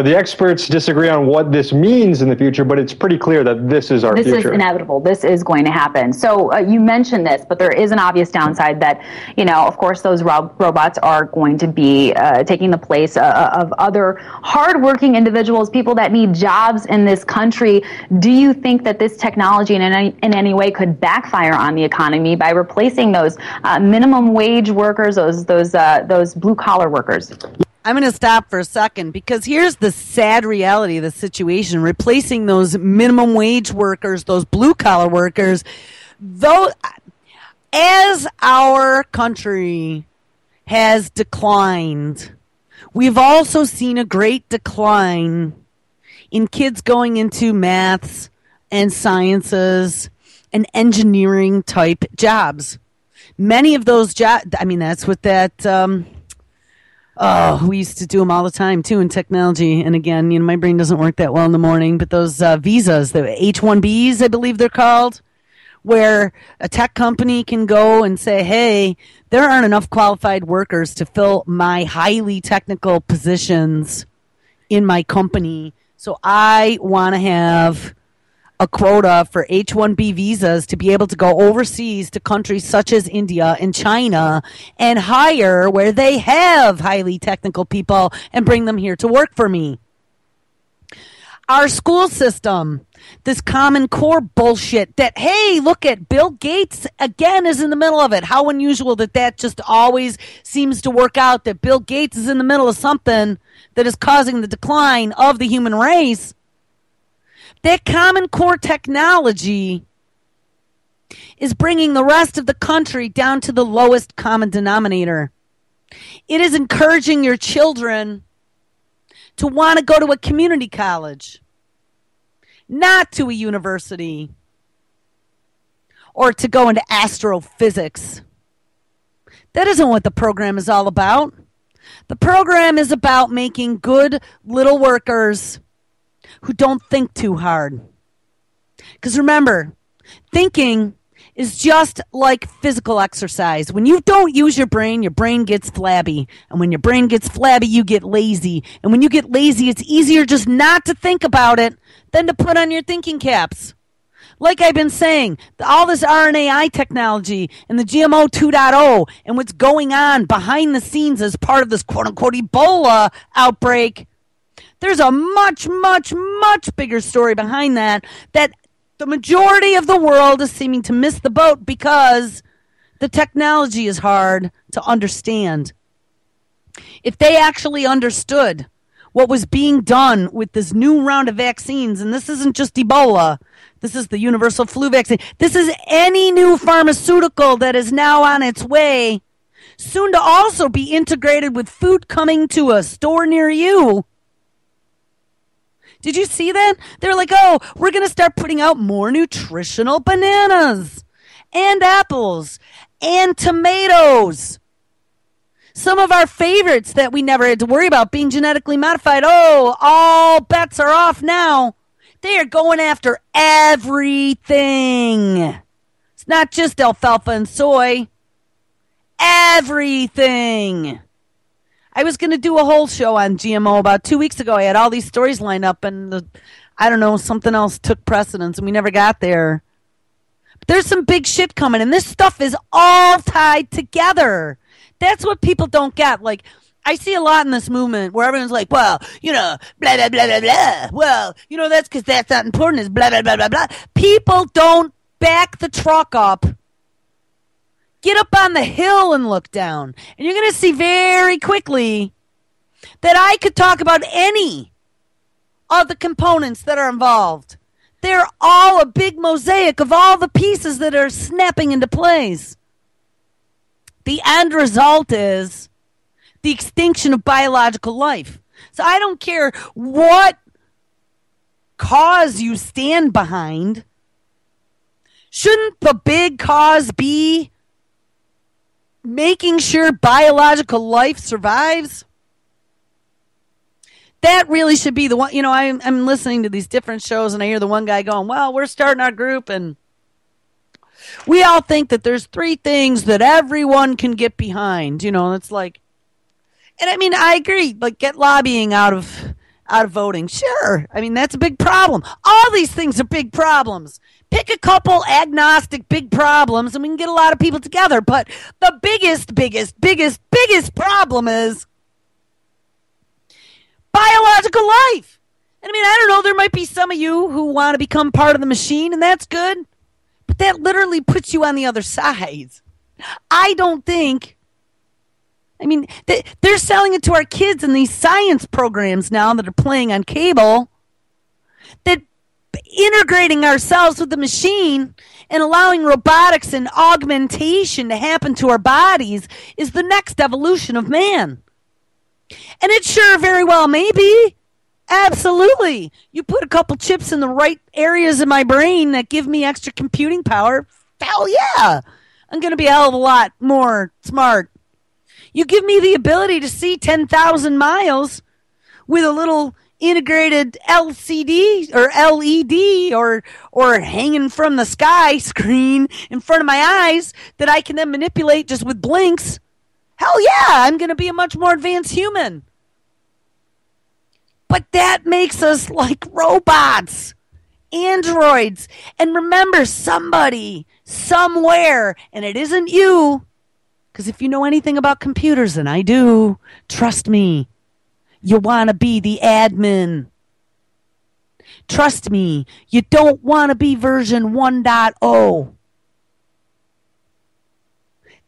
the experts disagree on what this means in the future, but it's pretty clear that this is our future. This is inevitable. This is going to happen. So you mentioned this, but there is an obvious downside that, of course, those robots are going to be taking the place of other hardworking individuals, people that need jobs in this country. Do you think that this technology in any way could backfire on the economy by replacing those minimum wage workers, those blue collar workers? I'm going to stop for a second because here's the sad reality of the situation. Replacing those minimum wage workers, those blue-collar workers, though, as our country has declined, we've also seen a great decline in kids going into maths and sciences and engineering type jobs. Many of those jobs, I mean, that's what that, we used to do them all the time too in technology. And again, you know, my brain doesn't work that well in the morning, but those visas, the H-1Bs, I believe they're called, where a tech company can go and say, hey, there aren't enough qualified workers to fill my highly technical positions in my company. So I want to have a quota for H-1B visas to be able to go overseas to countries such as India and China and hire where they have highly technical people and bring them here to work for me. Our school system, this Common Core bullshit that, hey, look at Bill Gates again is in the middle of it. How unusual that just always seems to work out, that Bill Gates is in the middle of something that is causing the decline of the human race. That Common Core technology is bringing the rest of the country down to the lowest common denominator. It is encouraging your children to want to go to a community college, not to a university, or to go into astrophysics. That isn't what the program is all about. The program is about making good little workers who don't think too hard. Because remember, thinking is just like physical exercise. When you don't use your brain gets flabby. And when your brain gets flabby, you get lazy. And when you get lazy, it's easier just not to think about it than to put on your thinking caps. Like I've been saying, all this RNAi technology and the GMO 2.0 and what's going on behind the scenes as part of this quote-unquote Ebola outbreak, there's a much, much, much bigger story behind that the majority of the world is seeming to miss the boat because the technology is hard to understand. If they actually understood what was being done with this new round of vaccines, and this isn't just Ebola, this is the universal flu vaccine, this is any new pharmaceutical that is now on its way, soon to also be integrated with food coming to a store near you. Did you see that? They're like, oh, we're going to start putting out more nutritional bananas and apples and tomatoes. Some of our favorites that we never had to worry about being genetically modified. Oh, all bets are off now. They are going after everything. It's not just alfalfa and soy. Everything. I was going to do a whole show on GMO about 2 weeks ago. I had all these stories lined up, and I don't know, something else took precedence, and we never got there. But there's some big shit coming, and this stuff is all tied together. That's what people don't get. Like, I see a lot in this movement where everyone's like, well, you know, blah, blah, blah, blah, blah. Well, you know, that's because that's not important. It's blah, blah, blah, blah, blah. People don't back the truck up. Get up on the hill and look down. And you're going to see very quickly that I could talk about any of the components that are involved. They're all a big mosaic of all the pieces that are snapping into place. The end result is the extinction of biological life. So I don't care what cause you stand behind. Shouldn't the big cause be making sure biological life survives? That really should be the one. You know, I'm listening to these different shows and I hear the one guy going, well, we're starting our group and we all think that there's 3 things that everyone can get behind. You know, it's like, and I mean, I agree, like get lobbying out of voting. Sure. I mean, that's a big problem. All these things are big problems. Pick a couple agnostic big problems and we can get a lot of people together. But the biggest problem is biological life. And I mean, I don't know, there might be some of you who want to become part of the machine, and that's good. But that literally puts you on the other side. I don't think I mean, they're selling it to our kids in these science programs now that are playing on cable. That integrating ourselves with the machine and allowing robotics and augmentation to happen to our bodies is the next evolution of man. And it sure very well may be. Absolutely. You put a couple chips in the right areas of my brain that give me extra computing power, hell yeah. I'm going to be a hell of a lot more smart. You give me the ability to see 10,000 miles with a little integrated LCD or LED or hanging from the sky screen in front of my eyes that I can then manipulate just with blinks. Hell yeah, I'm going to be a much more advanced human. But that makes us like robots, androids. And remember, somebody, somewhere, and it isn't you, because if you know anything about computers, and I do, trust me, you want to be the admin. Trust me, you don't want to be version 1.0.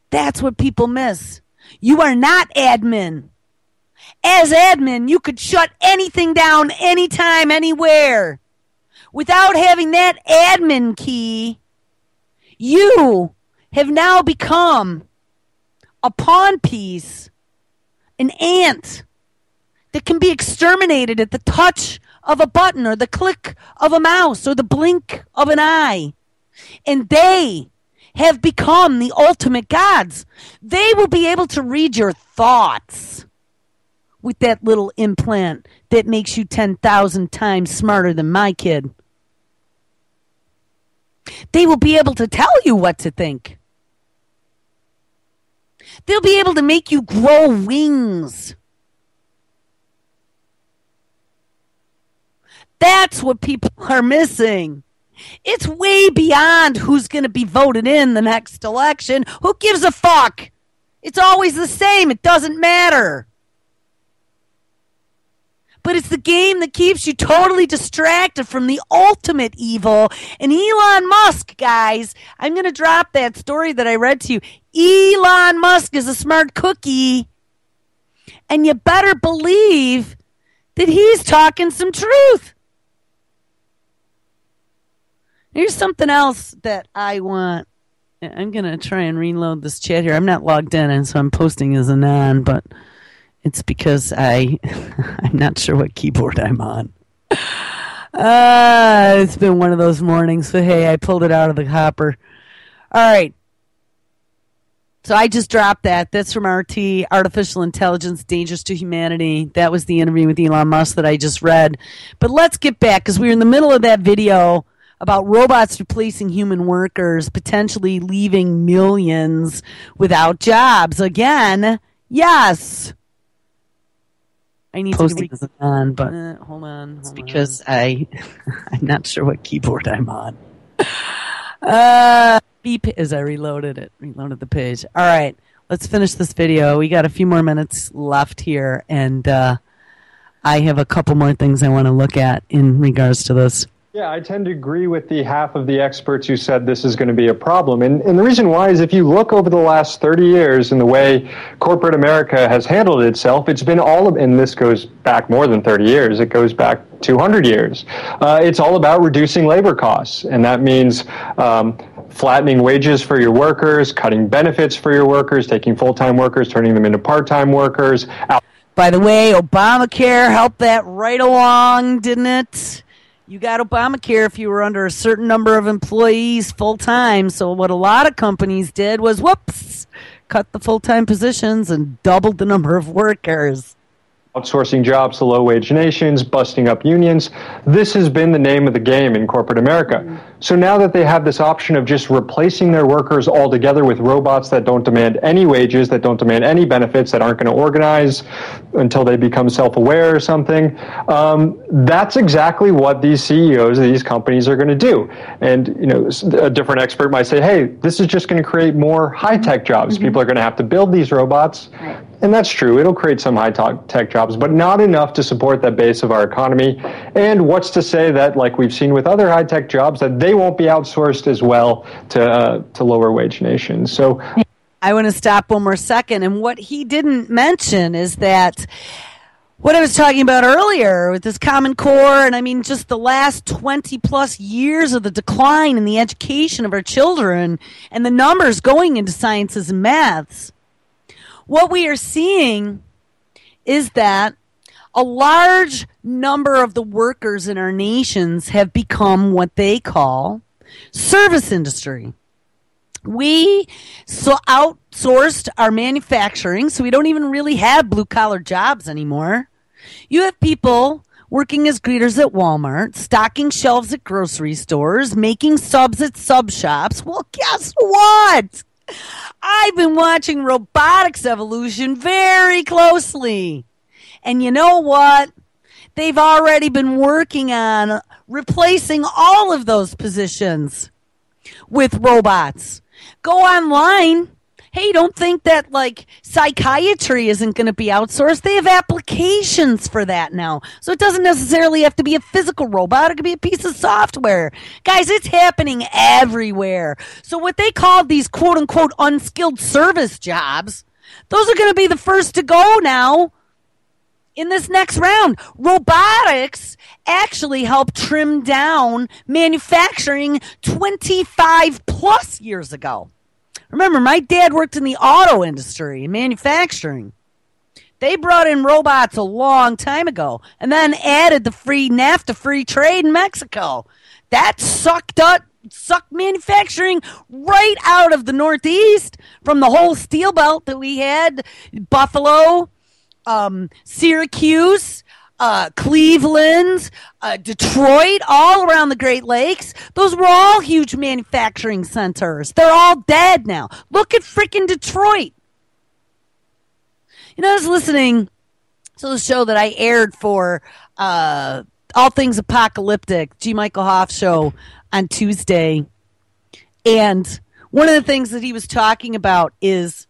That's what people miss. You are not admin. As admin, you could shut anything down anytime, anywhere. Without having that admin key, you have now become a pawn piece, an ant that can be exterminated at the touch of a button or the click of a mouse or the blink of an eye. And they have become the ultimate gods. They will be able to read your thoughts with that little implant that makes you 10,000 times smarter than my kid. They will be able to tell you what to think. They'll be able to make you grow wings. That's what people are missing. It's way beyond who's going to be voted in the next election. Who gives a fuck? It's always the same. It doesn't matter. But it's the game that keeps you totally distracted from the ultimate evil. And Elon Musk, guys, I'm going to drop that story that I read to you. Elon Musk is a smart cookie. And you better believe that he's talking some truth. Here's something else that I want. I'm going to try and reload this chat here. I'm not logged in, and so I'm posting as a non, but it's because I'm not sure what keyboard I'm on. It's been one of those mornings, so hey, I pulled it out of the hopper. All right. So I just dropped that. That's from RT, Artificial Intelligence, Dangerous to Humanity. That was the interview with Elon Musk that I just read. But let's get back, because we were in the middle of that video about robots replacing human workers, potentially leaving millions without jobs. Again, yes. I need to read this on, but hold on. It's because I'm not sure what keyboard I'm on. Beep as I reloaded the page. All right, let's finish this video. We got a few more minutes left here, and I have a couple more things I want to look at in regards to this. Yeah, I tend to agree with the half of the experts who said this is going to be a problem. And the reason why is if you look over the last 30 years and the way corporate America has handled itself, it's been and this goes back more than 30 years, it goes back 200 years. It's all about reducing labor costs. And that means flattening wages for your workers, cutting benefits for your workers, taking full-time workers, turning them into part-time workers. By the way, Obamacare helped that right along, didn't it? You got Obamacare if you were under a certain number of employees full-time. So what a lot of companies did was, whoops, cut the full-time positions and doubled the number of workers. Outsourcing jobs to low-wage nations, busting up unions. This has been the name of the game in corporate America. So now that they have this option of just replacing their workers altogether with robots that don't demand any wages, that don't demand any benefits, that aren't going to organize until they become self-aware or something, that's exactly what these CEOs of these companies are going to do. And a different expert might say, hey, this is just going to create more high-tech jobs. People are going to have to build these robots. Right. And that's true. It'll create some high-tech jobs, but not enough to support that base of our economy. And what's to say that, like we've seen with other high-tech jobs, that they won't be outsourced as well to lower-wage nations. So I want to stop one more second. And what he didn't mention is that what I was talking about earlier with this Common Core, and I mean just the last 20 plus years of the decline in the education of our children and the numbers going into sciences and maths, what we are seeing is that a large number of the workers in our nations have become what they call service industry. We outsourced our manufacturing, so we don't even really have blue-collar jobs anymore. You have people working as greeters at Walmart, stocking shelves at grocery stores, making subs at sub shops. Well, guess what? I've been watching robotics evolution very closely. And you know what? They've already been working on replacing all of those positions with robots. Go online. Hey, don't think that like psychiatry isn't going to be outsourced. They have applications for that now. So it doesn't necessarily have to be a physical robot. It could be a piece of software. Guys, it's happening everywhere. So what they call these quote unquote unskilled service jobs, those are going to be the first to go now in this next round. Robotics actually helped trim down manufacturing 25 plus years ago. Remember, my dad worked in the auto industry, in manufacturing. They brought in robots a long time ago and then added the free NAFTA free trade in Mexico. That sucked manufacturing right out of the Northeast from the whole steel belt that we had, Buffalo, Syracuse, Cleveland, Detroit, all around the Great Lakes. Those were all huge manufacturing centers. They're all dead now. Look at freaking Detroit. You know, I was listening to the show that I aired for All Things Apocalyptic, G. Michael Hoff show on Tuesday. And one of the things that he was talking about is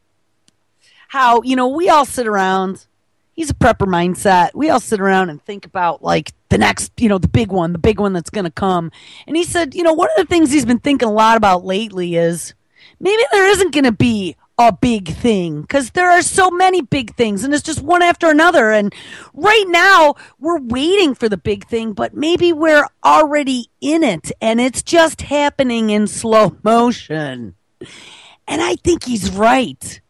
how, you know, we all sit around. He's a prepper mindset. We all sit around and think about like the next, you know, the big one that's going to come. And he said, you know, one of the things he's been thinking a lot about lately is maybe there isn't going to be a big thing because there are so many big things and it's just one after another. And right now we're waiting for the big thing, but maybe we're already in it and it's just happening in slow motion. And I think he's right.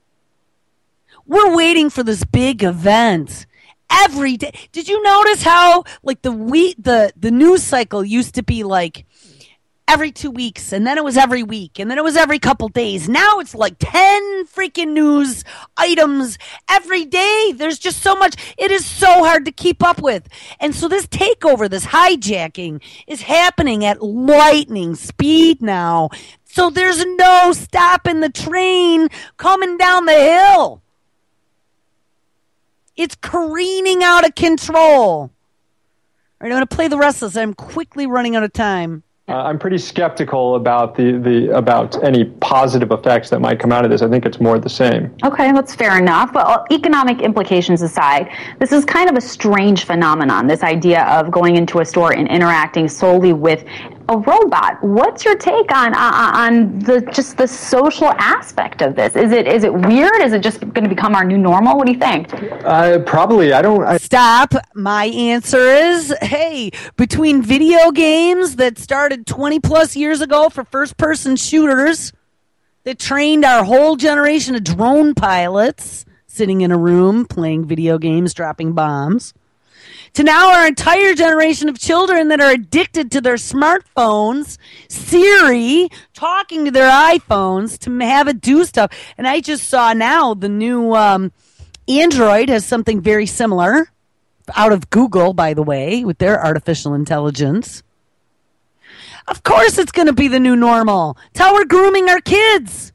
We're waiting for this big event every day. Did you notice how like the news cycle used to be like every 2 weeks, and then it was every week, and then it was every couple days. Now it's like 10 freaking news items every day. There's just so much. It is so hard to keep up with. And so this takeover, this hijacking is happening at lightning speed now. So there's no stopping the train coming down the hill. It's careening out of control. All right, I'm going to play the rest of this. I'm quickly running out of time. I'm pretty skeptical about about any positive effects that might come out of this. I think it's more the same. Okay, that's fair enough. But economic implications aside, this is kind of a strange phenomenon, this idea of going into a store and interacting solely with a robot. What's your take on just the social aspect of this? Is it weird? Is it just going to become our new normal? What do you think? Probably. Stop. My answer is, hey, between video games that started 20 plus years ago for first-person shooters that trained our whole generation of drone pilots sitting in a room playing video games, dropping bombs, to now our entire generation of children that are addicted to their smartphones, Siri, talking to their iPhones to have it do stuff. And I just saw now the new Android has something very similar out of Google, by the way, with their artificial intelligence. Of course it's going to be the new normal. It's how we're grooming our kids.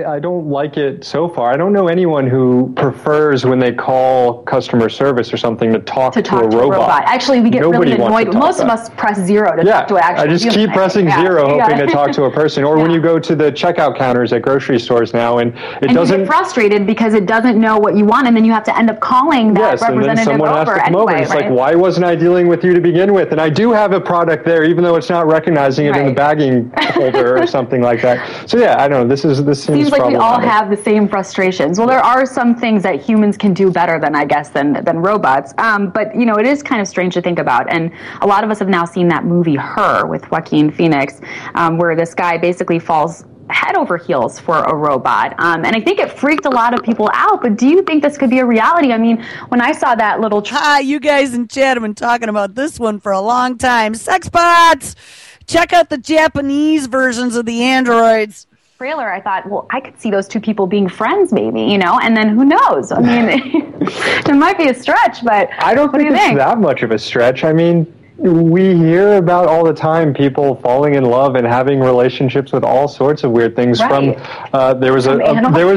I don't like it so far. I don't know anyone who prefers when they call customer service or something to talk to a robot. Actually, we get really annoyed. Most of us press 0 to talk to an actual I just keep pressing 0 hoping to talk to a person. Or when you go to the checkout counters at grocery stores now and doesn't... you get frustrated because it doesn't know what you want and then you have to end up calling that representative and then someone over has to come over. It's like, why wasn't I dealing with you to begin with? And I do have a product there, even though it's not recognizing it in the bagging holder or something like that. So yeah, I don't know. This seems humans seems like we all problematic. have the same frustrations. Well, there are some things that humans can do better than, I guess, than robots. But, you know, it is kind of strange to think about. And a lot of us have now seen that movie Her with Joaquin Phoenix, where this guy basically falls head over heels for a robot. And I think it freaked a lot of people out. But do you think this could be a reality? I mean, when I saw that little... you guys in chat have been talking about this one for a long time. Sex bots! Check out the Japanese versions of the androids. Trailer, I thought, well, I could see those two people being friends, maybe, you know, and then who knows? I mean, it might be a stretch, but I don't think it's that much of a stretch. I mean, we hear about all the time people falling in love and having relationships with all sorts of weird things. Right. From there was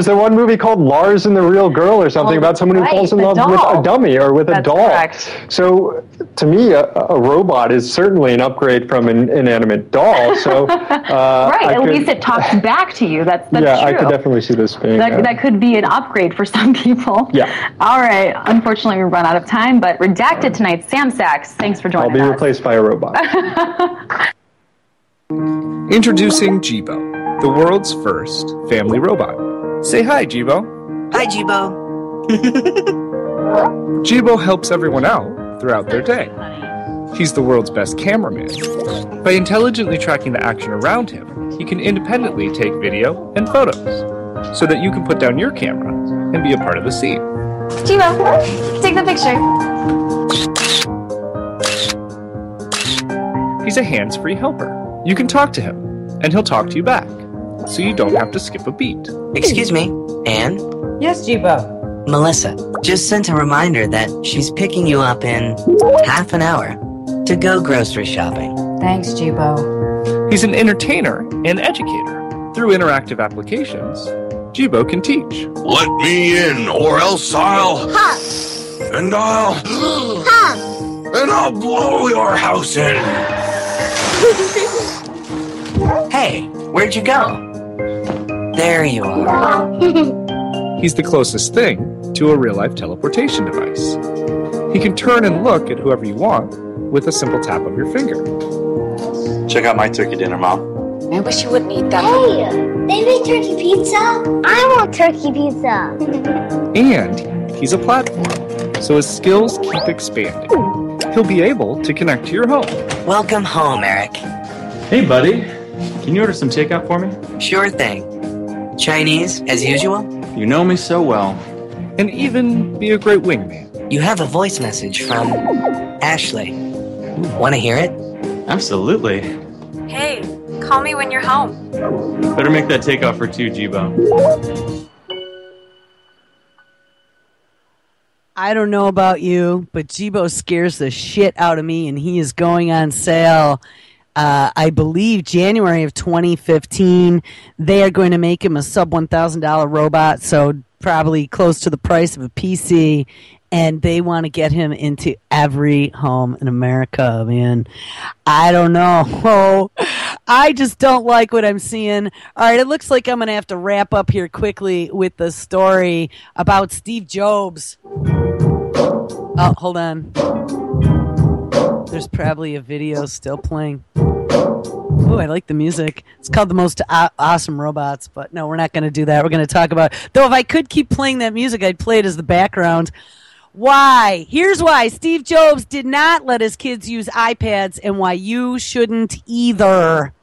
the one movie called Lars and the Real Girl or something about someone who falls in love with a dummy or with a doll. Correct. So to me, a robot is certainly an upgrade from an inanimate doll. So right, at least it talks back to you. That's yeah, true. I could definitely see this being that could be an upgrade for some people. Yeah. All right. Unfortunately, we run out of time, but redacted tonight. Sam Sachs, thanks for joining us. Replaced by a robot. Introducing Jibo, the world's first family robot. Say hi, Jibo. Hi, Jibo. Jibo helps everyone out throughout their day. He's the world's best cameraman. By intelligently tracking the action around him, he can independently take video and photos, so that you can put down your camera and be a part of the scene. Jibo, take the picture. He's a hands-free helper. You can talk to him, and he'll talk to you back, so you don't have to skip a beat. Excuse me, Anne? Yes, Jibo. Melissa just sent a reminder that she's picking you up in half an hour to go grocery shopping. Thanks, Jibo. He's an entertainer and educator. Through interactive applications, Jibo can teach. Let me in, or else I'll... And I'll blow your house in. Hey, where'd you go? There you are. He's the closest thing to a real-life teleportation device. He can turn and look at whoever you want with a simple tap of your finger. Check out my turkey dinner, Mom. I wish you wouldn't eat that. Hey, they made turkey pizza? I want turkey pizza. And he's a platform, so his skills keep expanding. He'll be able to connect to your home. Welcome home, Eric. Hey, buddy. Can you order some takeout for me? Sure thing. Chinese, as usual? You know me so well. And even be a great wingman. You have a voice message from Ashley. Want to hear it? Absolutely. Hey, call me when you're home. Better make that takeout for two, Jibo. I don't know about you, but Jibo scares the shit out of me, and he is going on sale. I believe January of 2015. They are going to make him a sub $1,000 robot, so probably close to the price of a PC. And they want to get him into every home in America, man. I don't know. I just don't like what I'm seeing. All right, it looks like I'm going to have to wrap up here quickly with the story about Steve Jobs. Oh, hold on. There's probably a video still playing. Ooh, I like the music. It's called The Most Awesome Robots, but no, we're not going to do that. We're going to talk about... Though if I could keep playing that music, I'd play it as the background. Why? Here's why. Steve Jobs did not let his kids use iPads, and why you shouldn't either.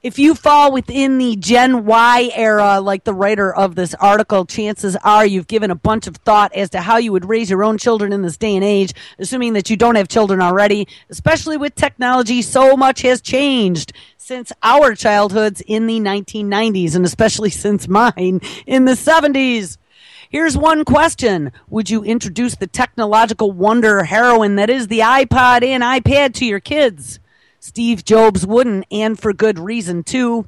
If you fall within the Gen Y era, like the writer of this article, chances are you've given a bunch of thought as to how you would raise your own children in this day and age, assuming that you don't have children already, especially with technology. So much has changed since our childhoods in the 1990s, and especially since mine in the 70s. Here's one question. Would you introduce the technological wonder heroine that is the iPod and iPad to your kids? Steve Jobs wouldn't, and for good reason, too.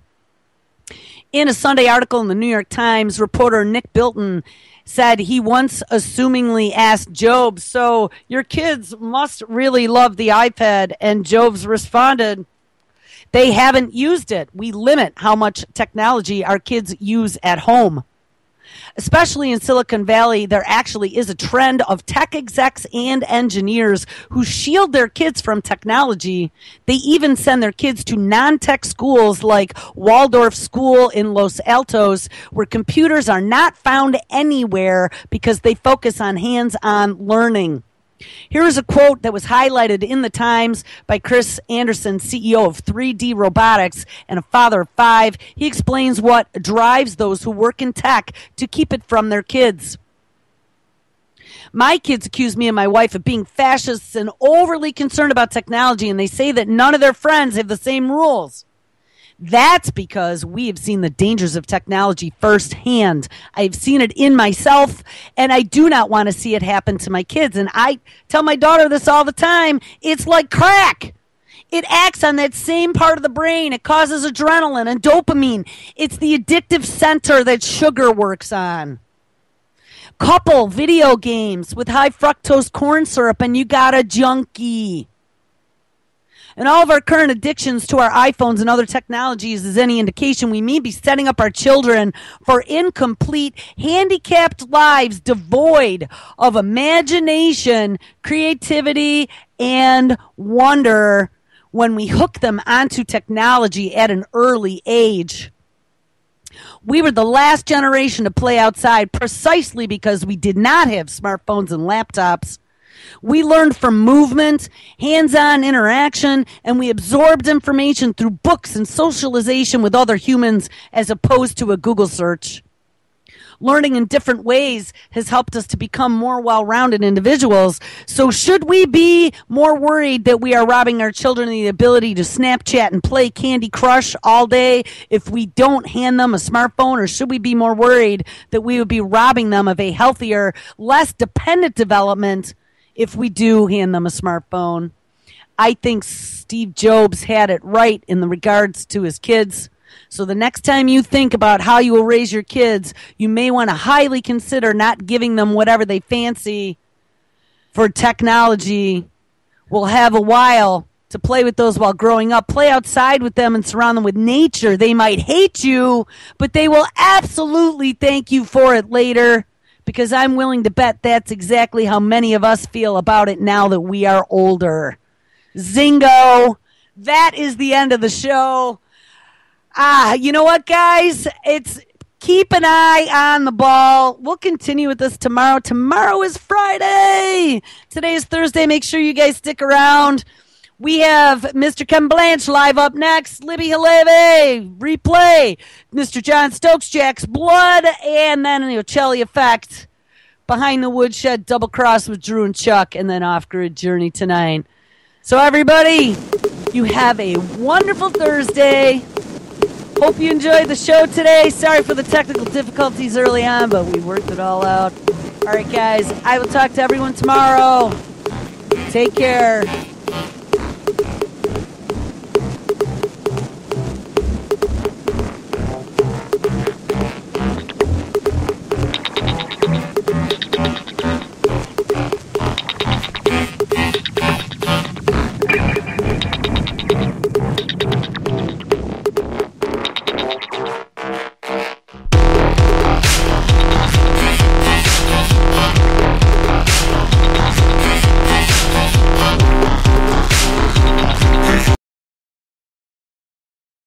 In a Sunday article in the New York Times, reporter Nick Bilton said he once assumingly asked Jobs, so your kids must really love the iPad, and Jobs responded, they haven't used it. We limit how much technology our kids use at home. Especially in Silicon Valley, there actually is a trend of tech execs and engineers who shield their kids from technology. They even send their kids to non-tech schools like Waldorf School in Los Altos, where computers are not found anywhere because they focus on hands-on learning. Here is a quote that was highlighted in the Times by Chris Anderson, CEO of 3D Robotics and a father of 5. He explains what drives those who work in tech to keep it from their kids. My kids accuse me and my wife of being fascists and overly concerned about technology, and they say that none of their friends have the same rules. That's because we have seen the dangers of technology firsthand. I've seen it in myself, and I do not want to see it happen to my kids. And I tell my daughter this all the time. It's like crack. It acts on that same part of the brain. It causes adrenaline and dopamine. It's the addictive center that sugar works on. Couple video games with high fructose corn syrup, and you got a junkie. And all of our current addictions to our iPhones and other technologies is any indication, we may be setting up our children for incomplete, handicapped lives devoid of imagination, creativity, and wonder when we hook them onto technology at an early age. We were the last generation to play outside precisely because we did not have smartphones and laptops. We learned from movement, hands-on interaction, and we absorbed information through books and socialization with other humans as opposed to a Google search. Learning in different ways has helped us to become more well-rounded individuals. So should we be more worried that we are robbing our children of the ability to Snapchat and play Candy Crush all day if we don't hand them a smartphone? Or should we be more worried that we would be robbing them of a healthier, less dependent development if we do hand them a smartphone? I think Steve Jobs had it right in the regards to his kids. So the next time you think about how you will raise your kids, you may want to highly consider not giving them whatever they fancy for technology. We'll have a while to play with those while growing up. Play outside with them and surround them with nature. They might hate you, but they will absolutely thank you for it later, because I'm willing to bet that's exactly how many of us feel about it now that we are older. Zingo. That is the end of the show. You know what, guys? It's keep an eye on the ball. We'll continue with this tomorrow. Tomorrow is Friday. Today is Thursday. Make sure you guys stick around. We have Mr. Kevin Blanche live up next. Libby Haleve, replay. Mr. John Stokes, Jack's Blood, and then the Ocelli Effect. Behind the Woodshed, Double Cross with Drew and Chuck, and then Off-Grid Journey tonight. So everybody, you have a wonderful Thursday. Hope you enjoyed the show today. Sorry for the technical difficulties early on, but we worked it all out. All right, guys, I will talk to everyone tomorrow. Take care.